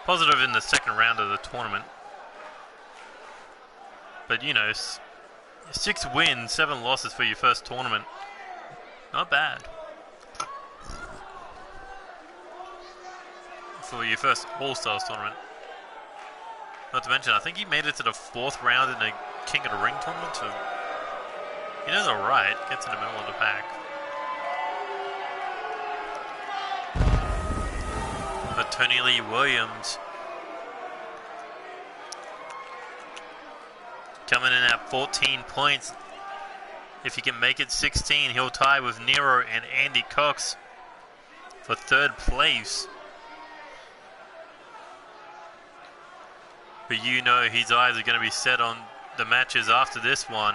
positive in the second round of the tournament. But you know, 6 wins, 7 losses for your first tournament, not bad. For your first All Stars tournament. Not to mention, I think he made it to the 4th round in the King of the Ring tournament, so he does alright, gets in the middle of the pack. But Tony Lee Williams coming in at 14 points. If he can make it 16, he'll tie with Nero and Andy Cox for 3rd place. But you know his eyes are going to be set on the matches after this one.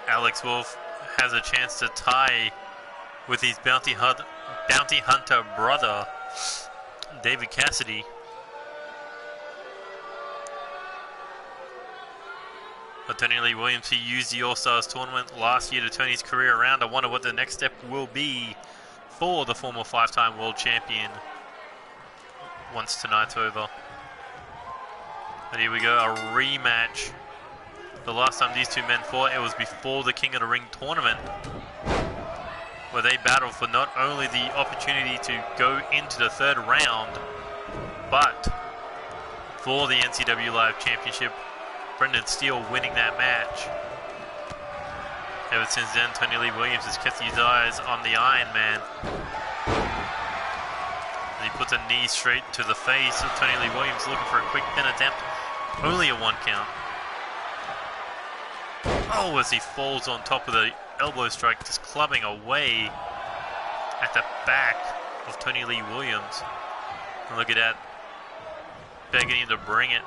Alex Wolf has a chance to tie with his bounty hunter brother, David Cassidy. But Tony Lee Williams, he used the All-Stars tournament last year to turn his career around. I wonder what the next step will be for the former 5-time world champion once tonight's over. But here we go, a rematch. The last time these two men fought, it was before the King of the Ring tournament, where they battled for not only the opportunity to go into the 3rd round, but for the NCW Live Championship. Brendan Steele winning that match. Ever since then, Tony Lee Williams has kept his eyes on the Iron Man. And he puts a knee straight to the face of Tony Lee Williams, looking for a quick pin attempt. Only a 1 count. Oh, as he falls on top of the elbow strike, just clubbing away at the back of Tony Lee Williams. And look at that, begging him to bring it.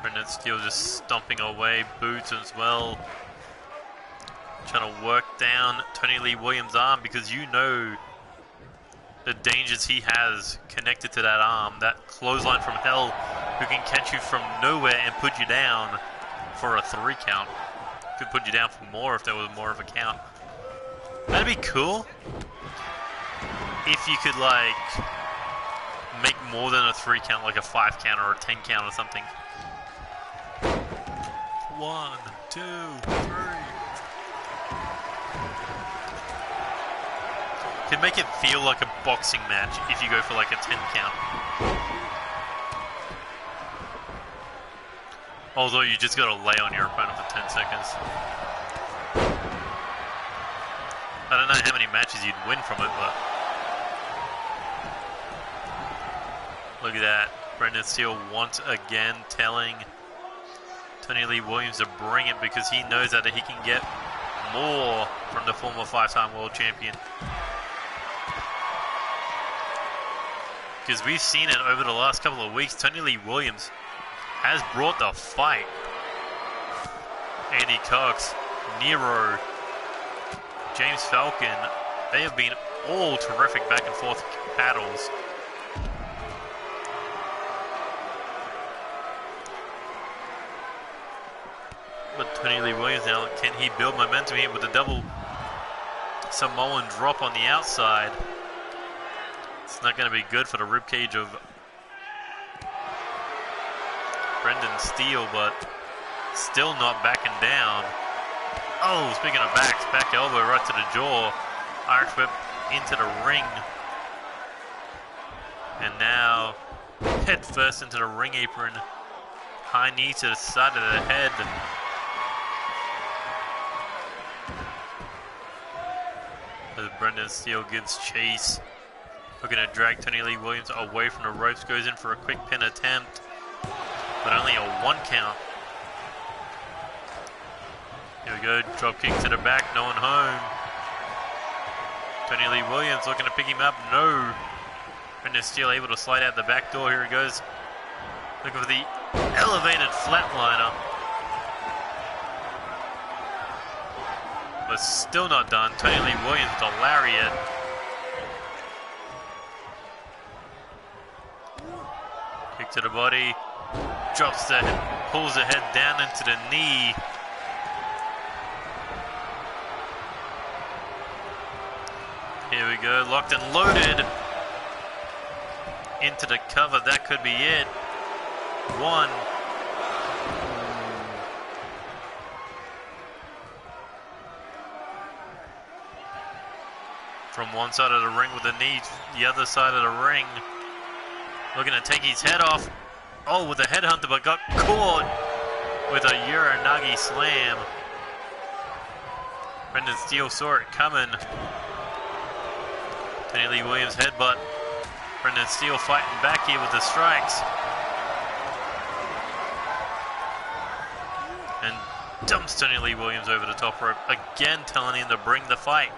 Brendan Steele just stomping away, boots as well. Trying to work down Tony Lee Williams' arm, because you know the dangers he has connected to that arm. That clothesline from hell, who can catch you from nowhere and put you down for a 3 count. Could put you down for more if there was more of a count. That'd be cool if you could like make more than a 3 count, like a 5 count or a 10 count or something. 1, 2, 3. Could make it feel like a boxing match if you go for like a 10 count. Although you just gotta lay on your opponent for 10 seconds. I don't know how many matches you'd win from it, but look at that. Brendan Steele once again telling Tony Lee Williams to bring it because he knows that he can get more from the former 5-time world champion. Because we've seen it over the last couple of weeks, Tony Lee Williams has brought the fight. Andy Cox, Nero, James Falcon, they have been all terrific back and forth battles. But Tony Lee Williams now, can he build momentum here with a double Samoan drop on the outside? It's not going to be good for the ribcage of Brendan Steele, but still not backing down. Oh, speaking of backs, back elbow right to the jaw. Irish whip into the ring. And now head first into the ring apron. High knee to the side of the head. As Brendan Steele gives chase. Looking to drag Tony Lee Williams away from the ropes. Goes in for a quick pin attempt. But only a 1 count. Here we go. Drop kick to the back. No one home. Tony Lee Williams looking to pick him up. No. Brendan Steele able to slide out the back door. Here he goes. Looking for the elevated flatliner. But still not done. Tony Lee Williams, the lariat. Kick to the body. Drops the head, pulls the head down into the knee. Here we go, locked and loaded. Into the cover, that could be it. 1. From one side of the ring with the knee, the other side of the ring. Looking to take his head off. Oh, with a headhunter, but got caught with a Uranagi slam. Brendan Steele saw it coming. Tony Lee Williams headbutt. Brendan Steele fighting back here with the strikes. And dumps Tony Lee Williams over the top rope. Again telling him to bring the fight.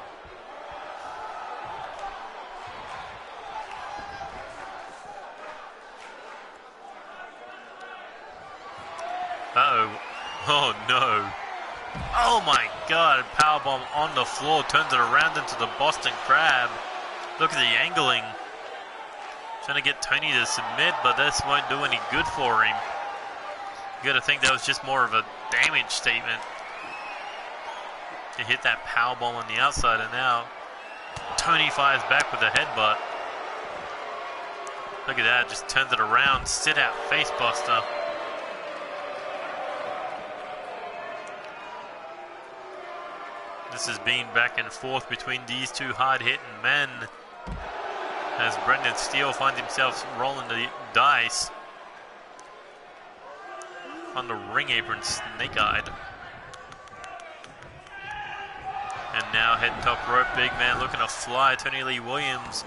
Uh-oh. Oh, no. Oh, my God. Powerbomb on the floor. Turns it around into the Boston Crab. Look at the angling. Trying to get Tony to submit, but this won't do any good for him. You got to think that was just more of a damage statement. To hit that powerbomb on the outside, and now Tony fires back with a headbutt. Look at that. Just turns it around. Sit out facebuster. This has been back and forth between these two hard-hitting men as Brendan Steele finds himself rolling the dice on the ring apron, snake-eyed. And now head top rope, big man looking to fly. Tony Lee Williams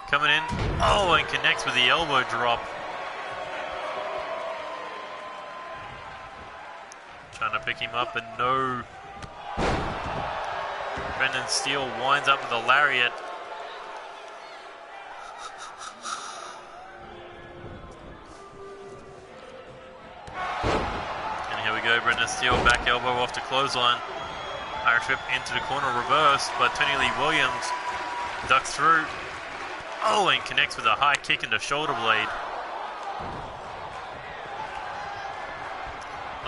coming in. Oh, and connects with the elbow drop. Trying to pick him up, and no. Brendan Steele winds up with a lariat. And here we go, Brendan Steele, back elbow off the clothesline. Irish whip into the corner, reverse, but Tony Lee Williams ducks through. Oh, and connects with a high kick in the shoulder blade.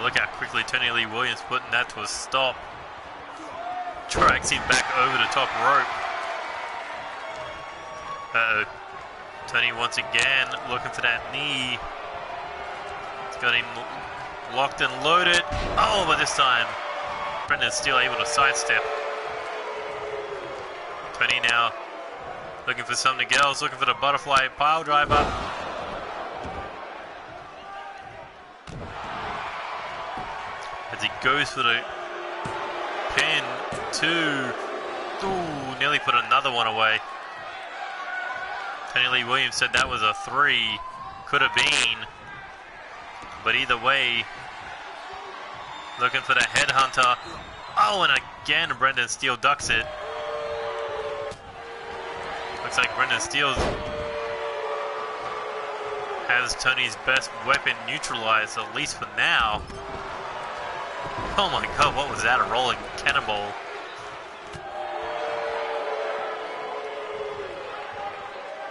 Look how quickly Tony Lee Williams putting that to a stop. Drags him back over the top rope. Uh-oh. Tony once again looking for that knee. It's got him locked and loaded. Oh, but this time Brendan's still able to sidestep. Tony now looking for something else, looking for the butterfly pile driver. As he goes for the pin, 2. Ooh, nearly put another one away. Tony Lee Williams said that was a 3. Could have been. But either way, Looking for the headhunter. Oh, and again, Brendan Steele ducks it. Looks like Brendan Steele has Tony's best weapon neutralized, at least for now. Oh my god, what was that? A rolling cannonball.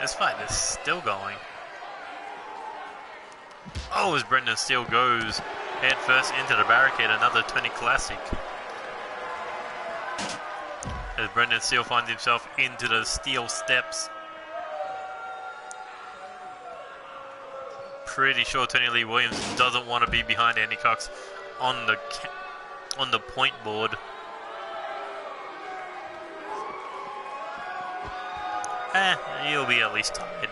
This fight is still going. Oh, as Brendan Steele goes head first into the barricade, another Tony classic. As Brendan Steele finds himself into the steel steps. Pretty sure Tony Lee Williams doesn't want to be behind Andy Cox on the point board. He'll be at least tired.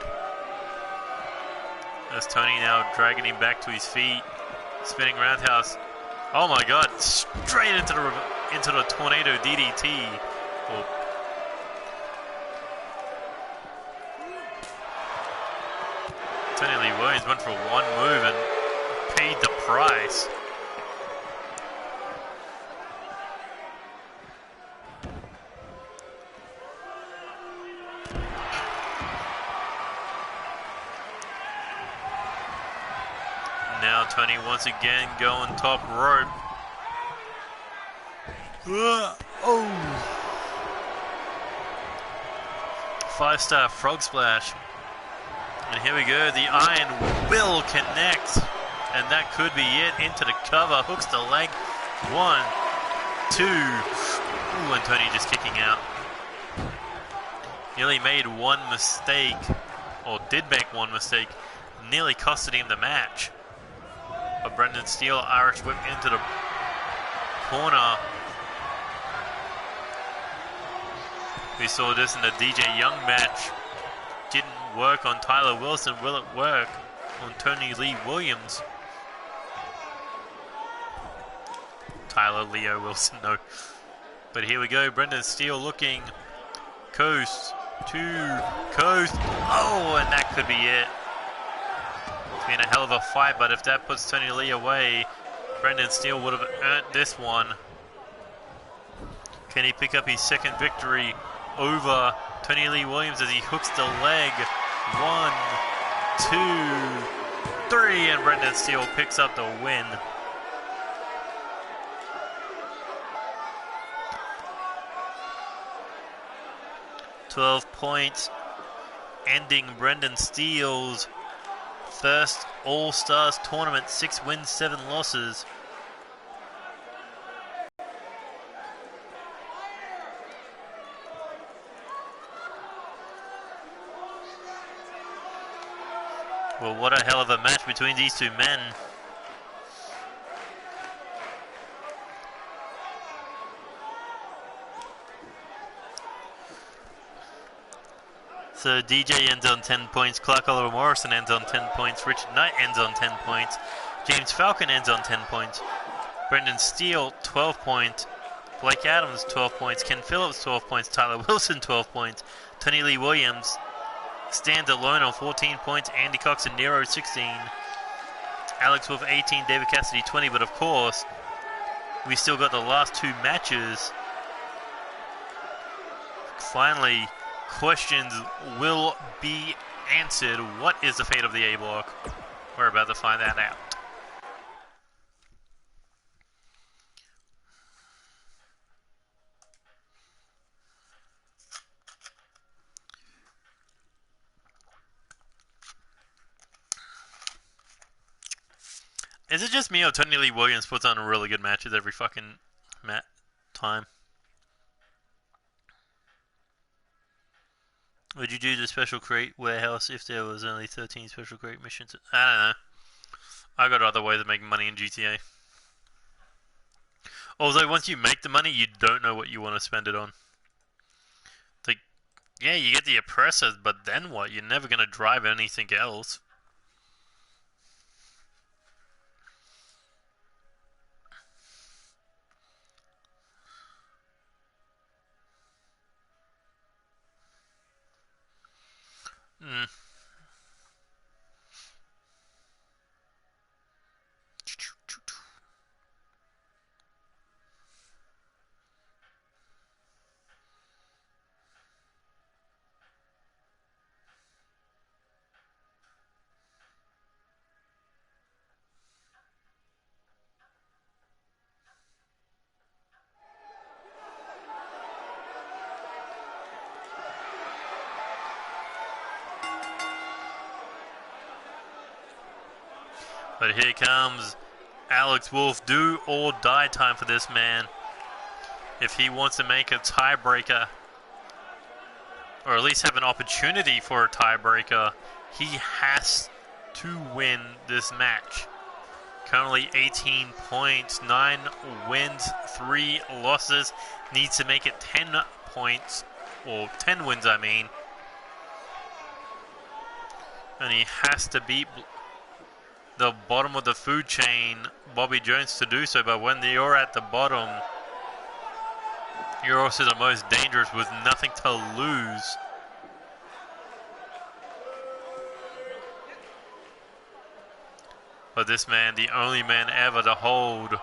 As Tony now dragging him back to his feet, spinning roundhouse. Oh my god! Straight into the tornado DDT. Oh. Tony Lee Williams went for one move and paid the price. Now Tony once again going top rope. Oh! 5-star frog splash. And here we go, the iron will connect. And that could be it. Into the cover, hooks the leg. 1, 2. Ooh, and Tony just kicking out. Nearly made one mistake, or did make one mistake. Nearly costed him the match. But Brendan Steele, Irish whip into the corner. We saw this in the DJ Young match. Didn't work on Tyler Wilson. Will it work on Tony Lee Williams? Tyler Leo Wilson, no. But here we go. Brendan Steele looking coast to coast. Oh, and that could be it. It's been a hell of a fight, but if that puts Tony Lee away, Brendan Steele would have earned this one. Can he pick up his second victory over Tony Lee Williams as he hooks the leg? 1, 2, 3, and Brendan Steele picks up the win. $12 points, ending Brendan Steele's first All Stars tournament. 6 wins, 7 losses. Well, what a hell of a match between these two men. So DJ ends on 10 points, Clark Oliver Morrison ends on 10 points, Richard Knight ends on 10 points, James Falcon ends on 10 points, Brendan Steele 12 points, Blake Adams 12 points, Ken Phillips 12 points, Tyler Wilson 12 points, Tony Lee Williams stands alone on 14 points, Andy Cox and Nero 16, Alex Wolf 18, David Cassidy 20, but of course, we still got the last 2 matches. Finally, questions will be answered. What is the fate of the A block? We're about to find that out. Is it just me or Tony Lee Williams puts on really good matches every fucking time? Would you do the special crate warehouse if there was only 13 special crate missions? I don't know. I got other ways of making money in GTA. Although once you make the money, you don't know what you want to spend it on. It's like, yeah, you get the oppressors, but then what? You're never going to drive anything else. But here comes Alex Wolf. Do or die time for this man. If he wants to make a tiebreaker, or at least have an opportunity for a tiebreaker, he has to win this match. Currently 18 points, 9 wins, 3 losses. Needs to make it 10 points, or 10 wins I mean. And he has to beat the bottom of the food chain, Bobby Jones, to do so. But when you're at the bottom, you're also the most dangerous with nothing to lose. But this man, the only man ever to hold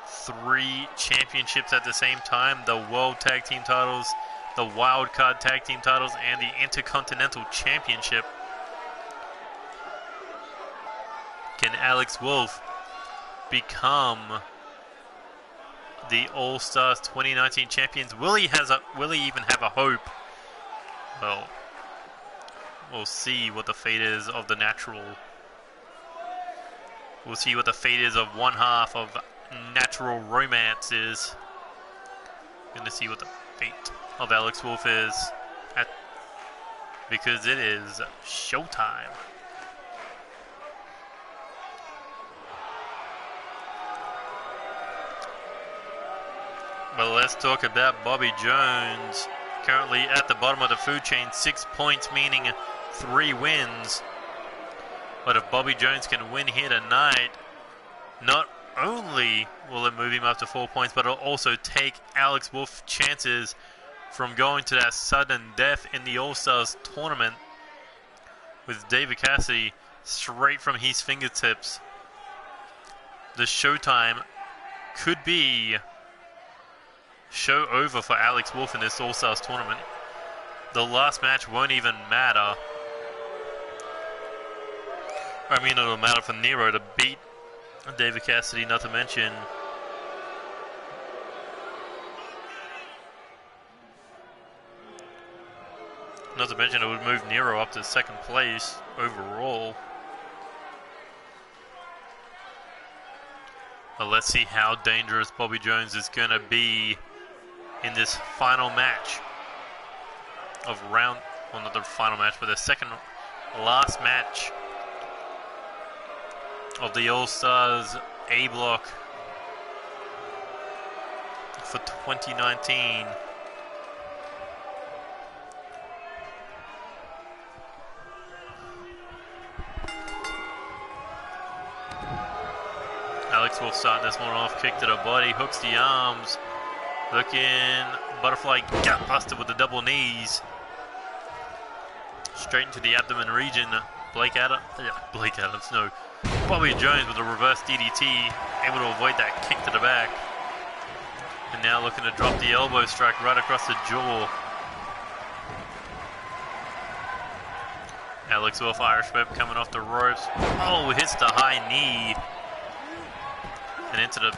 3 championships at the same time, the World Tag Team titles, the Wild Card Tag Team titles, and the Intercontinental Championship. Can Alex Wolf become the All Stars 2019 champions? Will he even have a hope? Well, we'll see what the fate is of the natural. We'll see what the fate is of one half of Natural Romance is. Gonna see what the fate of Alex Wolf is, because it is showtime. But let's talk about Bobby Jones. Currently at the bottom of the food chain, 6 points, meaning 3 wins. But if Bobby Jones can win here tonight, not only will it move him up to 4 points, but it'll also take Alex Wolf's chances from going to that sudden death in the All-Stars tournament with David Cassidy straight from his fingertips. The showtime could be show over for Alex Wolf in this All-Stars tournament. The last match won't even matter. I mean, it'll matter for Nero to beat David Cassidy, not to mention it would move Nero up to second place overall. But let's see how dangerous Bobby Jones is going to be in this final match of round, well, not the final match, but the second last match of the All-Stars A block for 2019. Alex Wolf starting this one off, kick to the body, hooks the arms, looking butterfly gut buster with the double knees, straight into the abdomen region. Bobby Jones with a reverse DDT, able to avoid that kick to the back, and now looking to drop the elbow strike right across the jaw. Alex Wolf, Irish whip coming off the ropes. Oh, hits the high knee. And into the,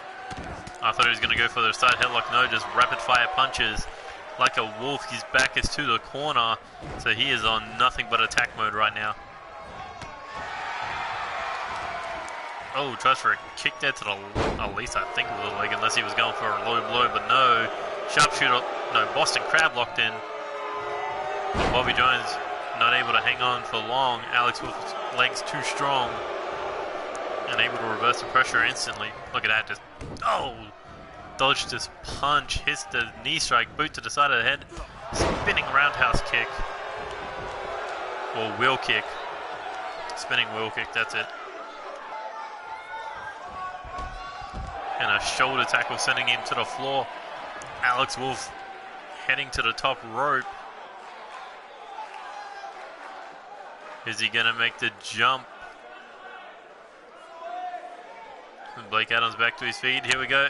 I thought he was going to go for the side headlock. No, just rapid fire punches. Like a wolf, his back is to the corner, so he is on nothing but attack mode right now. Oh, tries for a kick there to the, at least I think it was a leg, unless he was going for a low blow, but no. Sharpshooter, no, Boston Crab locked in. But Bobby Jones not able to hang on for long. Alex Wolf's legs too strong. And able to reverse the pressure instantly. Look at that, just, oh! Dodged this punch, hits the knee strike, boot to the side of the head. Spinning roundhouse kick. Or wheel kick. Spinning wheel kick, that's it. And a shoulder tackle sending him to the floor. Alex Wolf heading to the top rope. Is he going to make the jump? Blake Adams back to his feet. Here we go.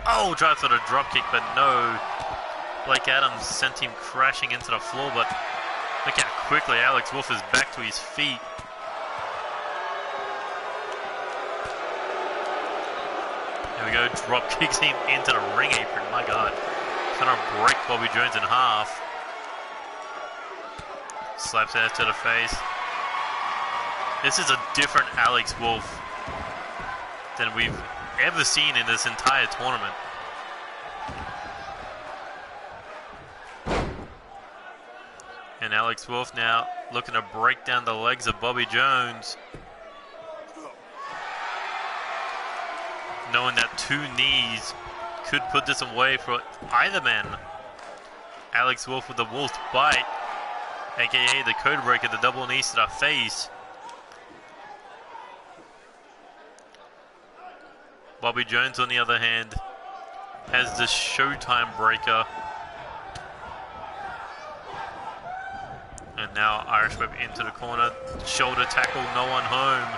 Oh, tried for the drop kick, but no. Blake Adams sent him crashing into the floor, but look how quickly Alex Wolf is back to his feet. Here we go. Drop kicks him into the ring apron. My God. Trying to break Bobby Jones in half. Slaps ass to the face. This is a different Alex Wolf than we've ever seen in this entire tournament. And Alex Wolf now looking to break down the legs of Bobby Jones. Knowing that 2 knees could put this away for either man. Alex Wolf with the Wolf Bite, aka the code breaker, the double knees to the face. Bobby Jones, on the other hand, has the Showtime breaker. And now Irish Whip into the corner. Shoulder tackle, no one home.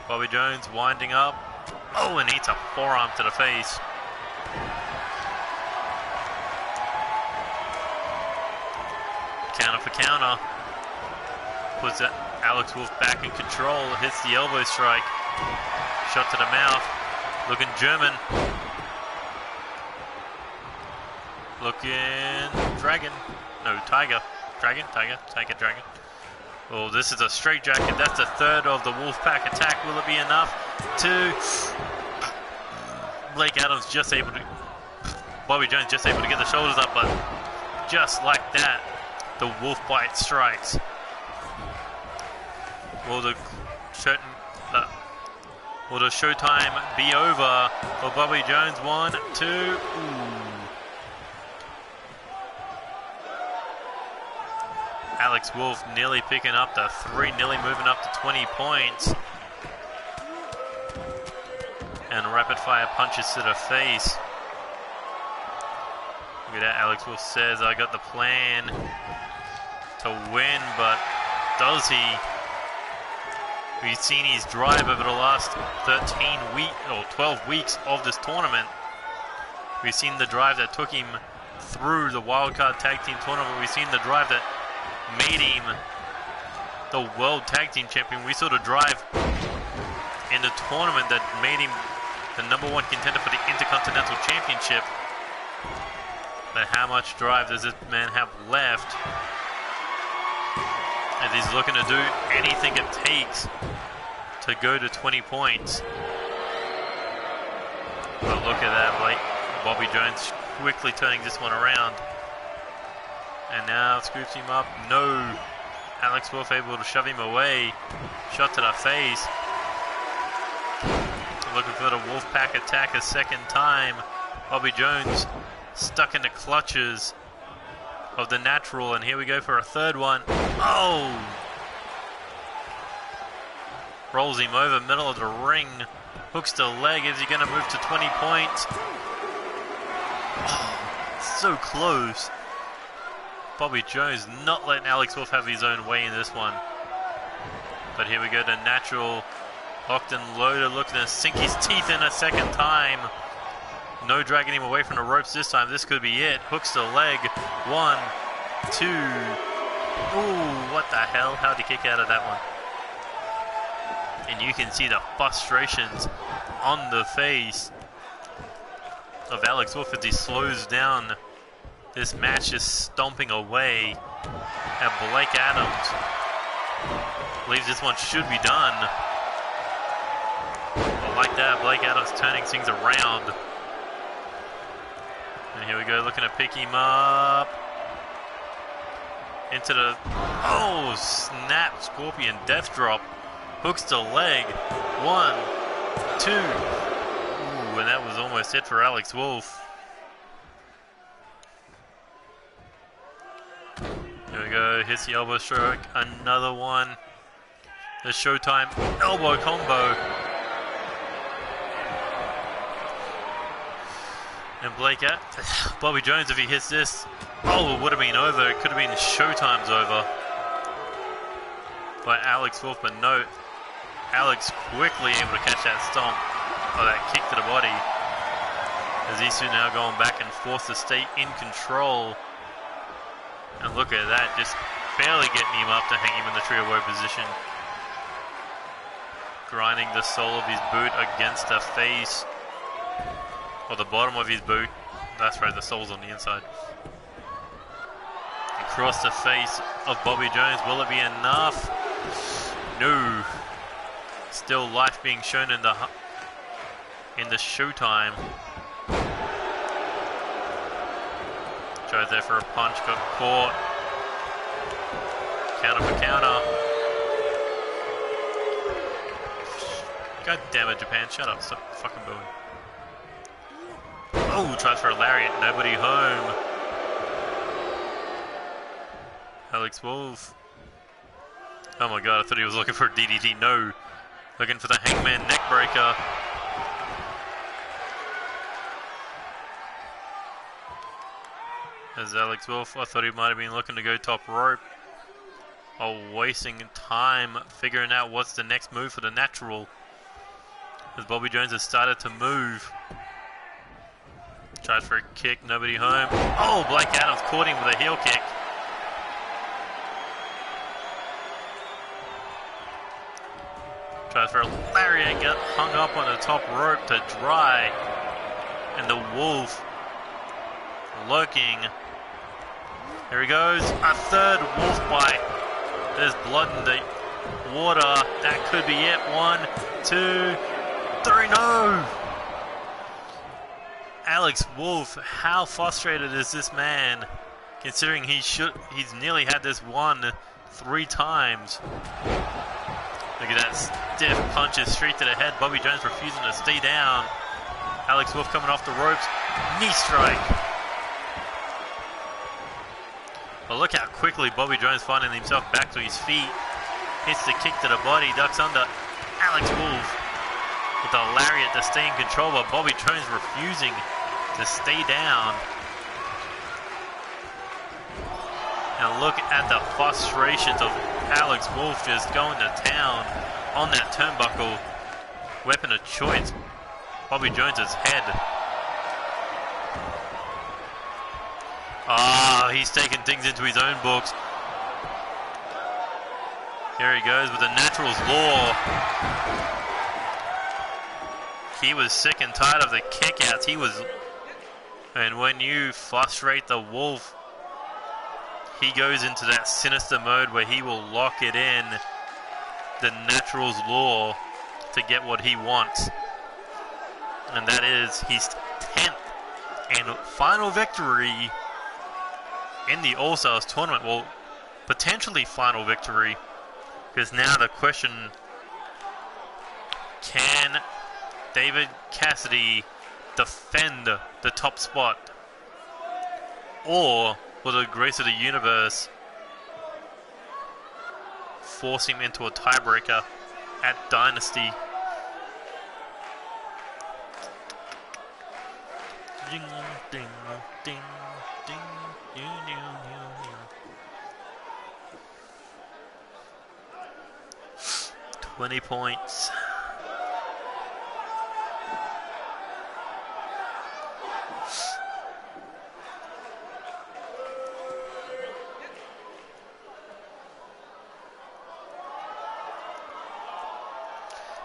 Bobby Jones winding up. Oh, and eats a forearm to the face. Counter for counter. Puts Alex Wolf back in control. Hits the elbow strike. Shot to the mouth. Looking German. Looking Dragon. No, Tiger. Dragon. Oh, this is a straight jacket. That's the third of the Wolfpack attack. Will it be enough to... Bobby Jones just able to get the shoulders up, but just like that, the Wolf Bite strikes. Will the Showtime be over for Bobby Jones? 1, 2, ooh. Alex Wolf nearly picking up the 3, nearly moving up to 20 points. And rapid fire punches to the face. Look at that, Alex Wolf says, I got the plan to win, but does he? We've seen his drive over the last 12 weeks of this tournament. We've seen the drive that took him through the wildcard tag team tournament. We've seen the drive that made him the world tag team champion. We saw the drive in the tournament that made him the #1 contender for the Intercontinental Championship. But how much drive does this man have left? As he's looking to do anything it takes to go to 20 points. But look at that, like Bobby Jones quickly turning this one around. And now scoops him up. No. Alex Wolf able to shove him away. Shot to the face. Looking for the Wolfpack attack a second time. Bobby Jones stuck in the clutches of the Natural. And here we go for a third one. Oh! Rolls him over, middle of the ring. Hooks the leg. Is he going to move to 20 points? Oh, so close. Bobby Jones not letting Alex Wolf have his own way in this one. But here we go, the Natural locked and loaded, looking to sink his teeth in a second time. No dragging him away from the ropes this time. This could be it. Hooks the leg. 1, 2. Ooh, what the hell? How'd he kick out of that one? And you can see the frustrations on the face of Alex Wolf as he slows down this match, just stomping away at Blake Adams. Believes this one should be done. But like that, Blake Adams turning things around. And here we go, looking to pick him up. Into the... Oh, snap. Scorpion death drop. Hooks the leg. 1, 2. Ooh, and that was almost it for Alex Wolf. Here we go, hits the elbow stroke, another one. The Showtime elbow combo. And Bobby Jones, if he hits this, oh, it would have been over. It could have been Showtime's over. By Alex Wolf, but no. Alex quickly able to catch that stomp, or that kick to the body. As these two now going back and forth to stay in control. And look at that, just barely getting him up to hang him in the trio woe position. Grinding the sole of his boot against the face. Or the bottom of his boot. That's right, the sole's on the inside. Across the face of Bobby Jones. Will it be enough? No. Still life being shown in the showtime. Tried there for a punch, got caught. Counter for counter. God damn it, Japan, shut up, stop fucking booing. Oh, tries for a lariat, nobody home. Alex Wolf. Oh my god, I thought he was looking for a DDT. No. Looking for the Hangman neckbreaker. As Alex Wolf, I thought he might have been looking to go top rope. Oh, wasting time figuring out what's the next move for the natural. As Bobby Jones has started to move. Tries for a kick, nobody home. Oh, Blake Adams caught him with a heel kick. Tries for a lariat, got hung up on the top rope to dry. And the Wolf lurking. Here he goes, a third Wolf bite. There's blood in the water. That could be it. 1, 2, 3, no! Alex Wolf, how frustrated is this man? Considering he's nearly had this won 3 times. Look at that stiff punches straight to the head. Bobby Jones refusing to stay down. Alex Wolf coming off the ropes. Knee strike. But look how quickly Bobby Jones finding himself back to his feet. Hits the kick to the body, ducks under. Alex Wolf with a lariat to stay in control, but Bobby Jones refusing to stay down. And look at the frustrations of Alex Wolf just going to town on that turnbuckle. Weapon of choice, Bobby Jones's head. Ah, he's taking things into his own books. Here he goes with the Natural's Law. He was sick and tired of the kickouts. And when you frustrate the Wolf, he goes into that sinister mode where he will lock it in, the Natural's Law, to get what he wants. And that is his 10th and final victory in the All Stars tournament. Well, potentially final victory, because now the question, can David Cassidy defend the top spot? Or will the grace of the universe force him into a tiebreaker at Dynasty? Ding, ding, ding, ding, ding, ding, ding. 20 points.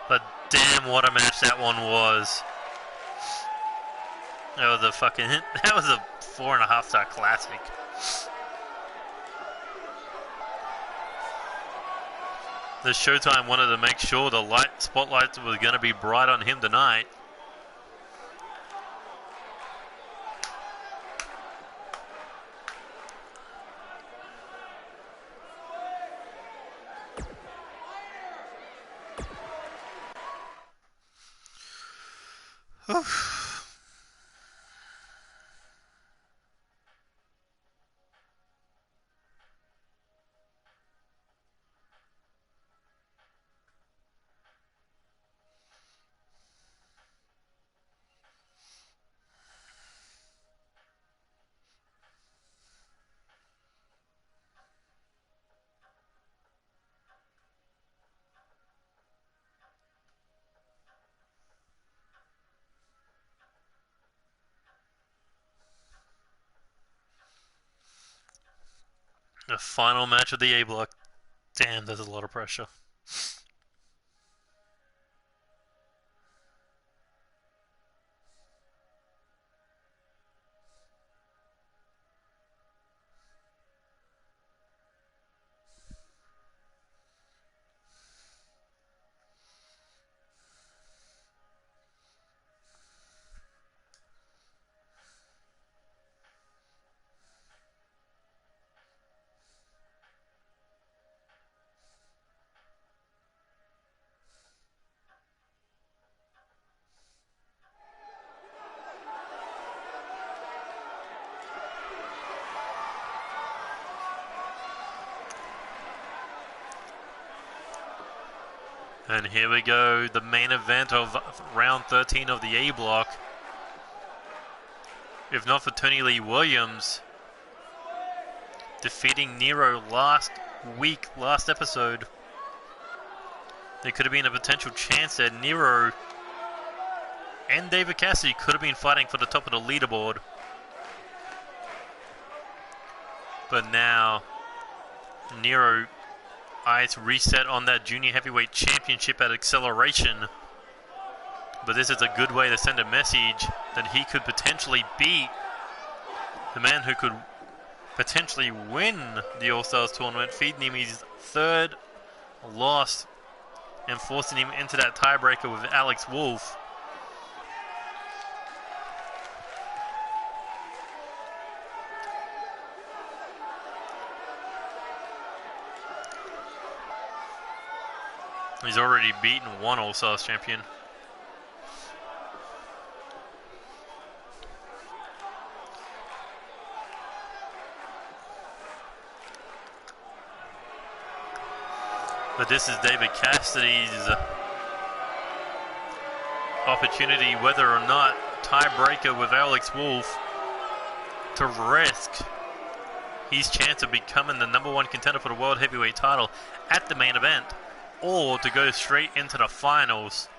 But damn, what a match that one was. That was a 4.5-star classic. The Showtime wanted to make sure the spotlight was going to be bright on him tonight. The final match of the A block. Damn, there's a lot of pressure. And here we go, the main event of round 13 of the A block. If not for Tony Lee Williams defeating Nero last episode, there could have been a potential chance that Nero and David Cassidy could have been fighting for the top of the leaderboard. But now, Nero eyes reset on that junior heavyweight championship at Acceleration. But this is a good way to send a message that he could potentially beat the man who could potentially win the All Stars tournament, feeding him his third loss and forcing him into that tiebreaker with Alex Wolf. He's already beaten one All Stars champion. But this is David Cassidy's opportunity, whether or not tiebreaker with Alex Wolf, to risk his chance of becoming the #1 contender for the World Heavyweight title at the main event, or to go straight into the finals.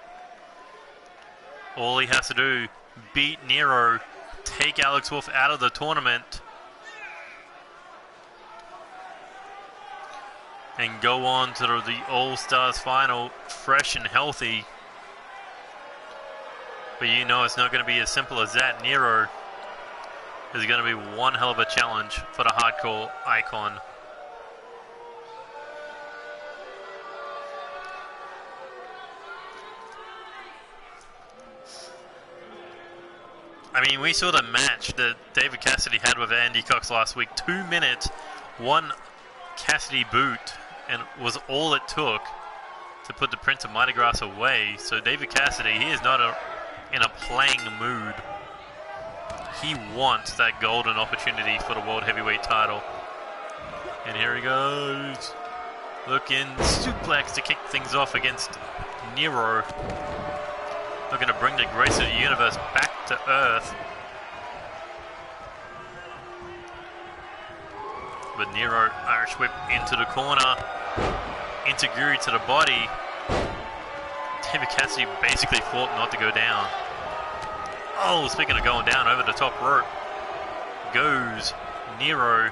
All he has to do, beat Nero, take Alex Wolf out of the tournament, and go on to the All Stars final fresh and healthy. But you know it's not going to be as simple as that. Nero is going to be one hell of a challenge for the hardcore icon. I mean, we saw the match that David Cassidy had with Andy Cox last week. 2 minutes, one Cassidy boot, and was all it took to put the Prince of Mighty Grass away. So David Cassidy, he is not in a playing mood. He wants that golden opportunity for the World Heavyweight title. And here he goes. Looking suplex to kick things off against Nero. Looking to bring the grace of the universe back to earth. But Nero, Irish whip into the corner. Integuri to the body. David Cassidy basically fought not to go down. Oh, speaking of going down, over the top rope goes Nero.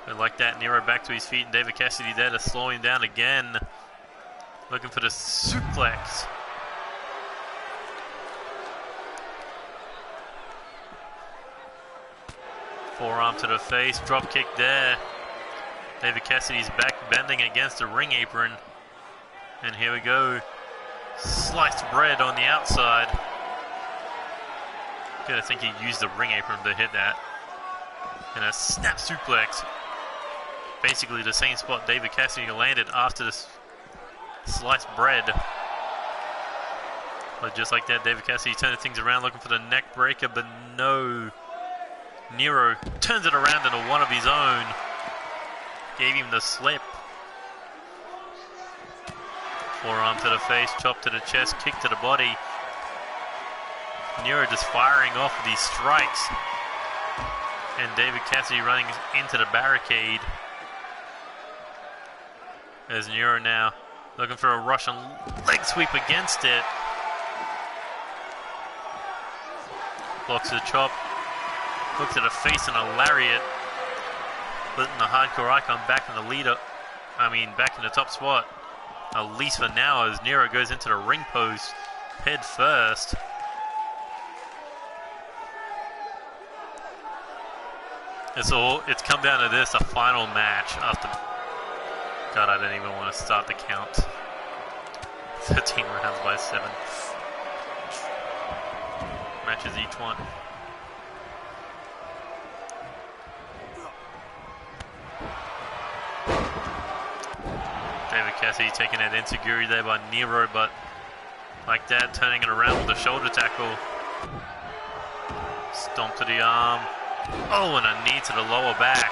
But like that, Nero back to his feet, and David Cassidy there to slow him down again. Looking for the suplex. Forearm to the face, drop kick there. David Cassidy's back bending against the ring apron. And here we go. Sliced bread on the outside. Gotta think he used the ring apron to hit that. And a snap suplex. Basically the same spot David Cassidy landed after the sliced bread. But just like that, David Cassidy turning things around, looking for the neck breaker, but no. Nero turns it around into one of his own. Gave him the slip. Forearm to the face, chop to the chest, kick to the body. Nero just firing off these strikes. And David Cassidy running into the barricade. As Nero now looking for a Russian leg sweep against it. Blocks the chop. Looks at a face and a lariat. Putting the hardcore icon back in the leader. Back in the top spot. At least for now, as Nero goes into the ring post head first. It's come down to this, a final match after. God, I didn't even want to start the count. 13 rounds by 7. Matches each one. David Cassidy taking that Insiguri there by Nero, but like that, turning it around with a shoulder tackle. Stomp to the arm. Oh, and a knee to the lower back.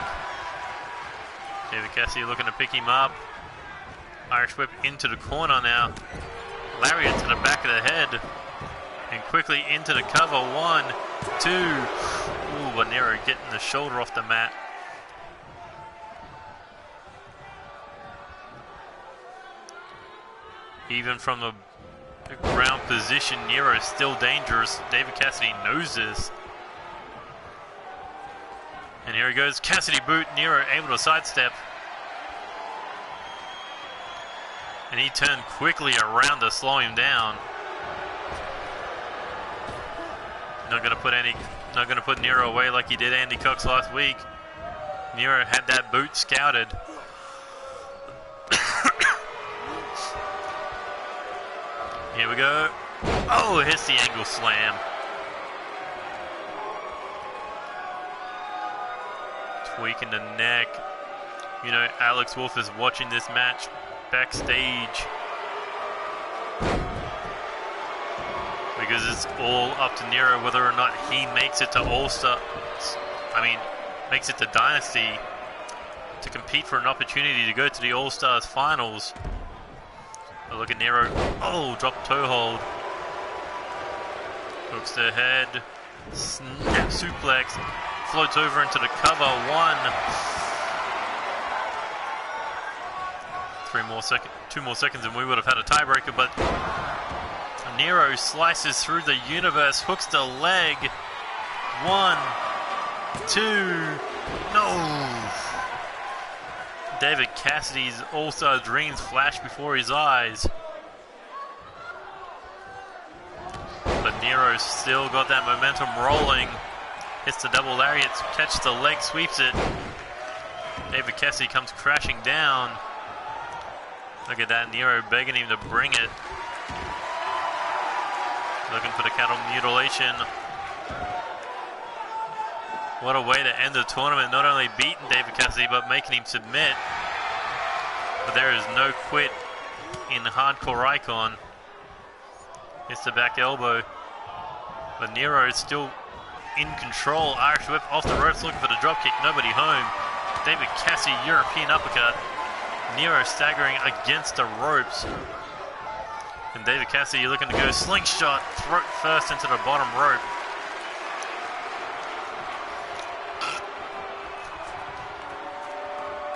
David Cassidy looking to pick him up. Irish whip into the corner now. Lariat to the back of the head. And quickly into the cover. 1, 2. Ooh, but Nero getting the shoulder off the mat. Even from the ground position, Nero is still dangerous. David Cassidy knows this. And here he goes. Cassidy boot. Nero able to sidestep. And he turned quickly around to slow him down. Not gonna put Nero away like he did Andy Cox last week. Nero had that boot scouted. Here we go. Oh, hits the angle slam. Tweaking the neck. You know, Alex Wolf is watching this match backstage. Because it's all up to Nero whether or not he makes it to All Stars. Makes it to Dynasty to compete for an opportunity to go to the All Stars finals. But look at Nero. Oh, drop toe hold. Hooks the head. Snap suplex. Floats over into the cover. 1. 2 more seconds and we would have had a tiebreaker, but Nero slices through the universe, hooks the leg. 1, 2, no! David Cassidy's All-Star dreams flash before his eyes. But Nero still got that momentum rolling. Hits the double lariat, catches the leg, sweeps it. David Cassidy comes crashing down. Look at that, Nero begging him to bring it. Looking for the cattle mutilation. What a way to end the tournament. Not only beating David Cassidy, but making him submit. But there is no quit in Hardcore Icon. Hits the back elbow. But Nero is still in control. Irish whip off the ropes, looking for the dropkick. Nobody home. David Cassidy, European uppercut. Nero staggering against the ropes. And David Cassidy looking to go slingshot, throat first into the bottom rope.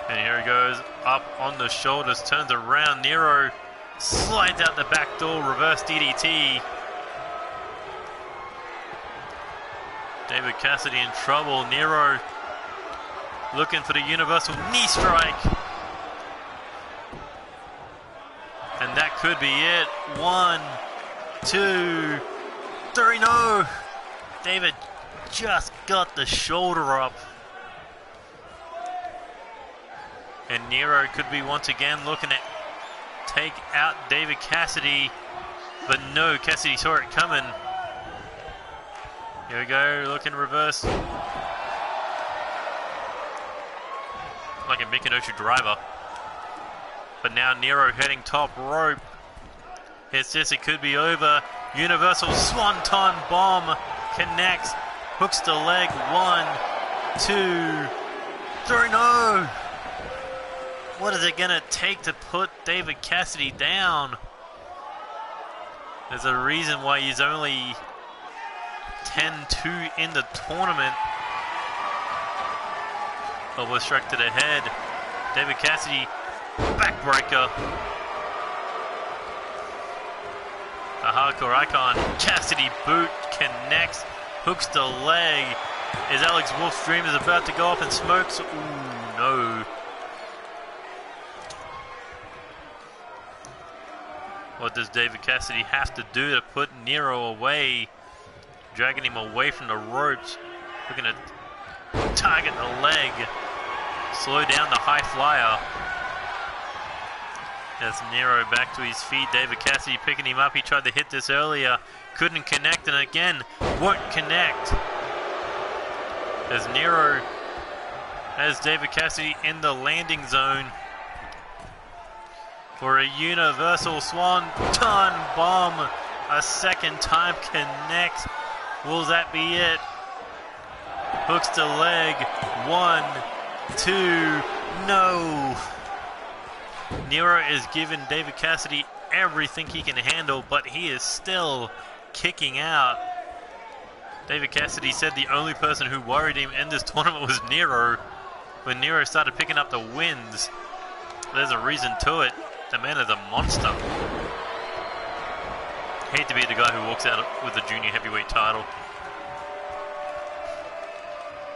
And here he goes, up on the shoulders, turns around. Nero slides out the back door, reverse DDT. David Cassidy in trouble. Nero looking for the universal knee strike. And that could be it. 1, 2, 3, no! David just got the shoulder up. And Nero could be once again looking to take out David Cassidy. But no, Cassidy saw it coming. Here we go, looking reverse. Like a Mikinoshi driver. But now Nero heading top rope. Hits this, it could be over. Universal Swanton Bomb connects. Hooks the leg. 1, 2, 3, no! What is it gonna take to put David Cassidy down? There's a reason why he's only 10-2 in the tournament. Elbow strike to the head. David Cassidy, backbreaker. The Hardcore Icon, Cassidy boot connects, hooks the leg. Is Alex Wolf's dream is about to go up in smokes? Ooh, no. What does David Cassidy have to do to put Nero away? Dragging him away from the ropes. Looking to target the leg. Slow down the high flyer. As Nero back to his feet. David Cassidy picking him up. He tried to hit this earlier. Couldn't connect, and again won't connect. As Nero has David Cassidy in the landing zone for a universal swanton bomb. A second time connects. Will that be it? Hooks the leg. 1, 2, no. Nero is giving David Cassidy everything he can handle, but he is still kicking out. David Cassidy said the only person who worried him in this tournament was Nero. When Nero started picking up the wins, there's a reason to it. The man is a monster. Hate to be the guy who walks out with the junior heavyweight title.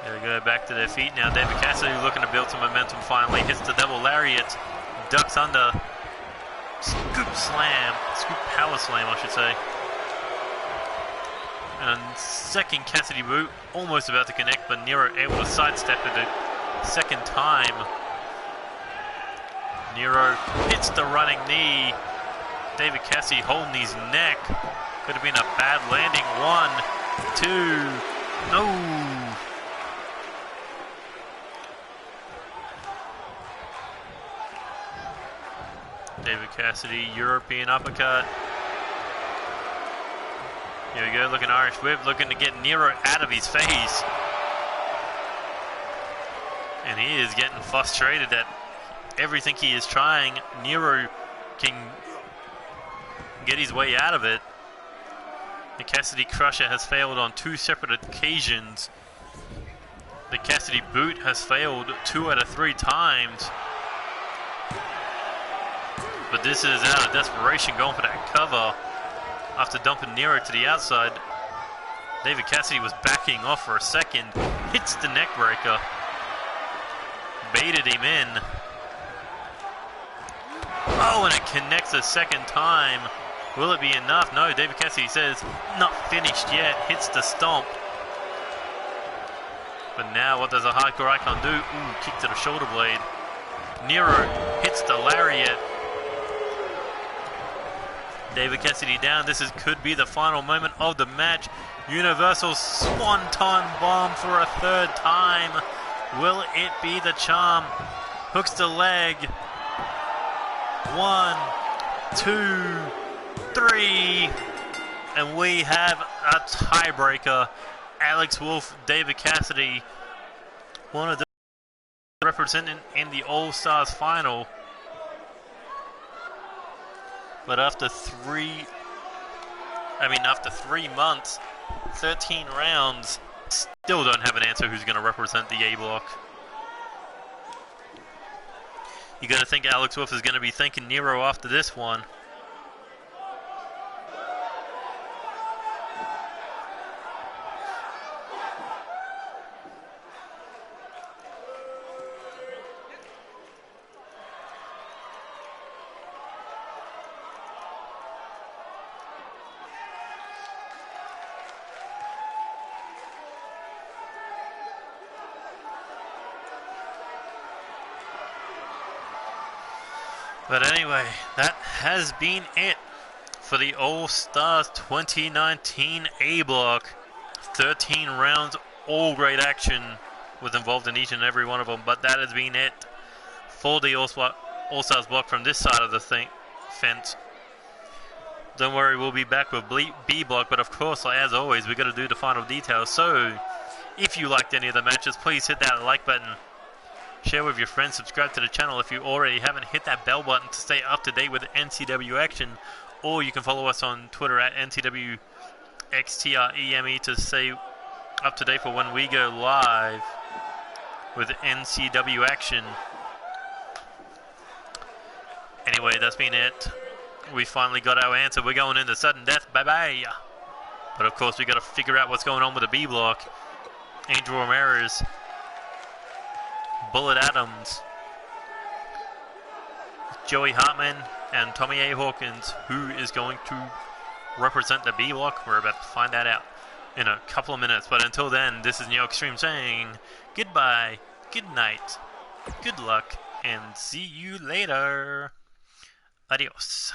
There we go, back to their feet now. David Cassidy looking to build some momentum finally. Hits the double lariat. Ducks under. Scoop slam. Scoop power slam, I should say. And second Cassidy boot. Almost about to connect, but Nero able to sidestep it a second time. Nero hits the running knee. David Cassidy holding his neck. Could have been a bad landing. 1, 2. No. David Cassidy, European uppercut. Here we go, looking Irish whip, looking to get Nero out of his face. And he is getting frustrated at everything he is trying. Nero can get his way out of it. The Cassidy Crusher has failed on 2 separate occasions. The Cassidy Boot has failed 2 out of 3 times. But this is out of desperation, going for that cover after dumping Nero to the outside. David Cassidy was backing off for a second. Hits the neck breaker. Baited him in. Oh, and it connects a second time. Will it be enough? No, David Cassidy says, not finished yet. Hits the stomp. But now what does a hardcore icon do? Ooh, kick to the shoulder blade. Nero hits the lariat. David Cassidy down. This could be the final moment of the match. Universal Swanton Bomb for a 3rd time. Will it be the charm? Hooks the leg. 1, 2, 3. And we have a tiebreaker. Alex Wolf, David Cassidy. One of the representing in the All Stars final. But after 3 months, 13 rounds, still don't have an answer who's going to represent the A block. You got to think Alex Wolf is going to be thanking Nero after this one. But anyway, that has been it for the All Stars 2019 A block. 13 rounds, all great action was involved in each and every one of them. But that has been it for the All Stars block from this side of the fence. Don't worry, we'll be back with B block. But of course, as always, we got to do the final details. So if you liked any of the matches, please hit that like button. Share with your friends, subscribe to the channel if you already haven't. Hit that bell button to stay up to date with NCW action. Or you can follow us on Twitter at NCWXTREME to stay up to date for when we go live with NCW action. Anyway, that's been it. We finally got our answer. We're going into sudden death. Bye-bye. But of course, we got to figure out what's going on with the B block. Angel Ramirez, Bullet Adams, Joey Hartman, and Tommy A. Hawkins. Who is going to represent the B block? We're about to find that out in a couple of minutes. But until then, this is Neo Extreme saying goodbye, good night, good luck, and see you later. Adios.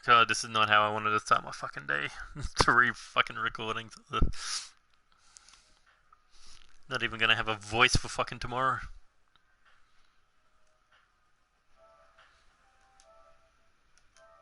God, this is not how I wanted to start my fucking day. 3 fucking recordings. Not even gonna have a voice for fucking tomorrow.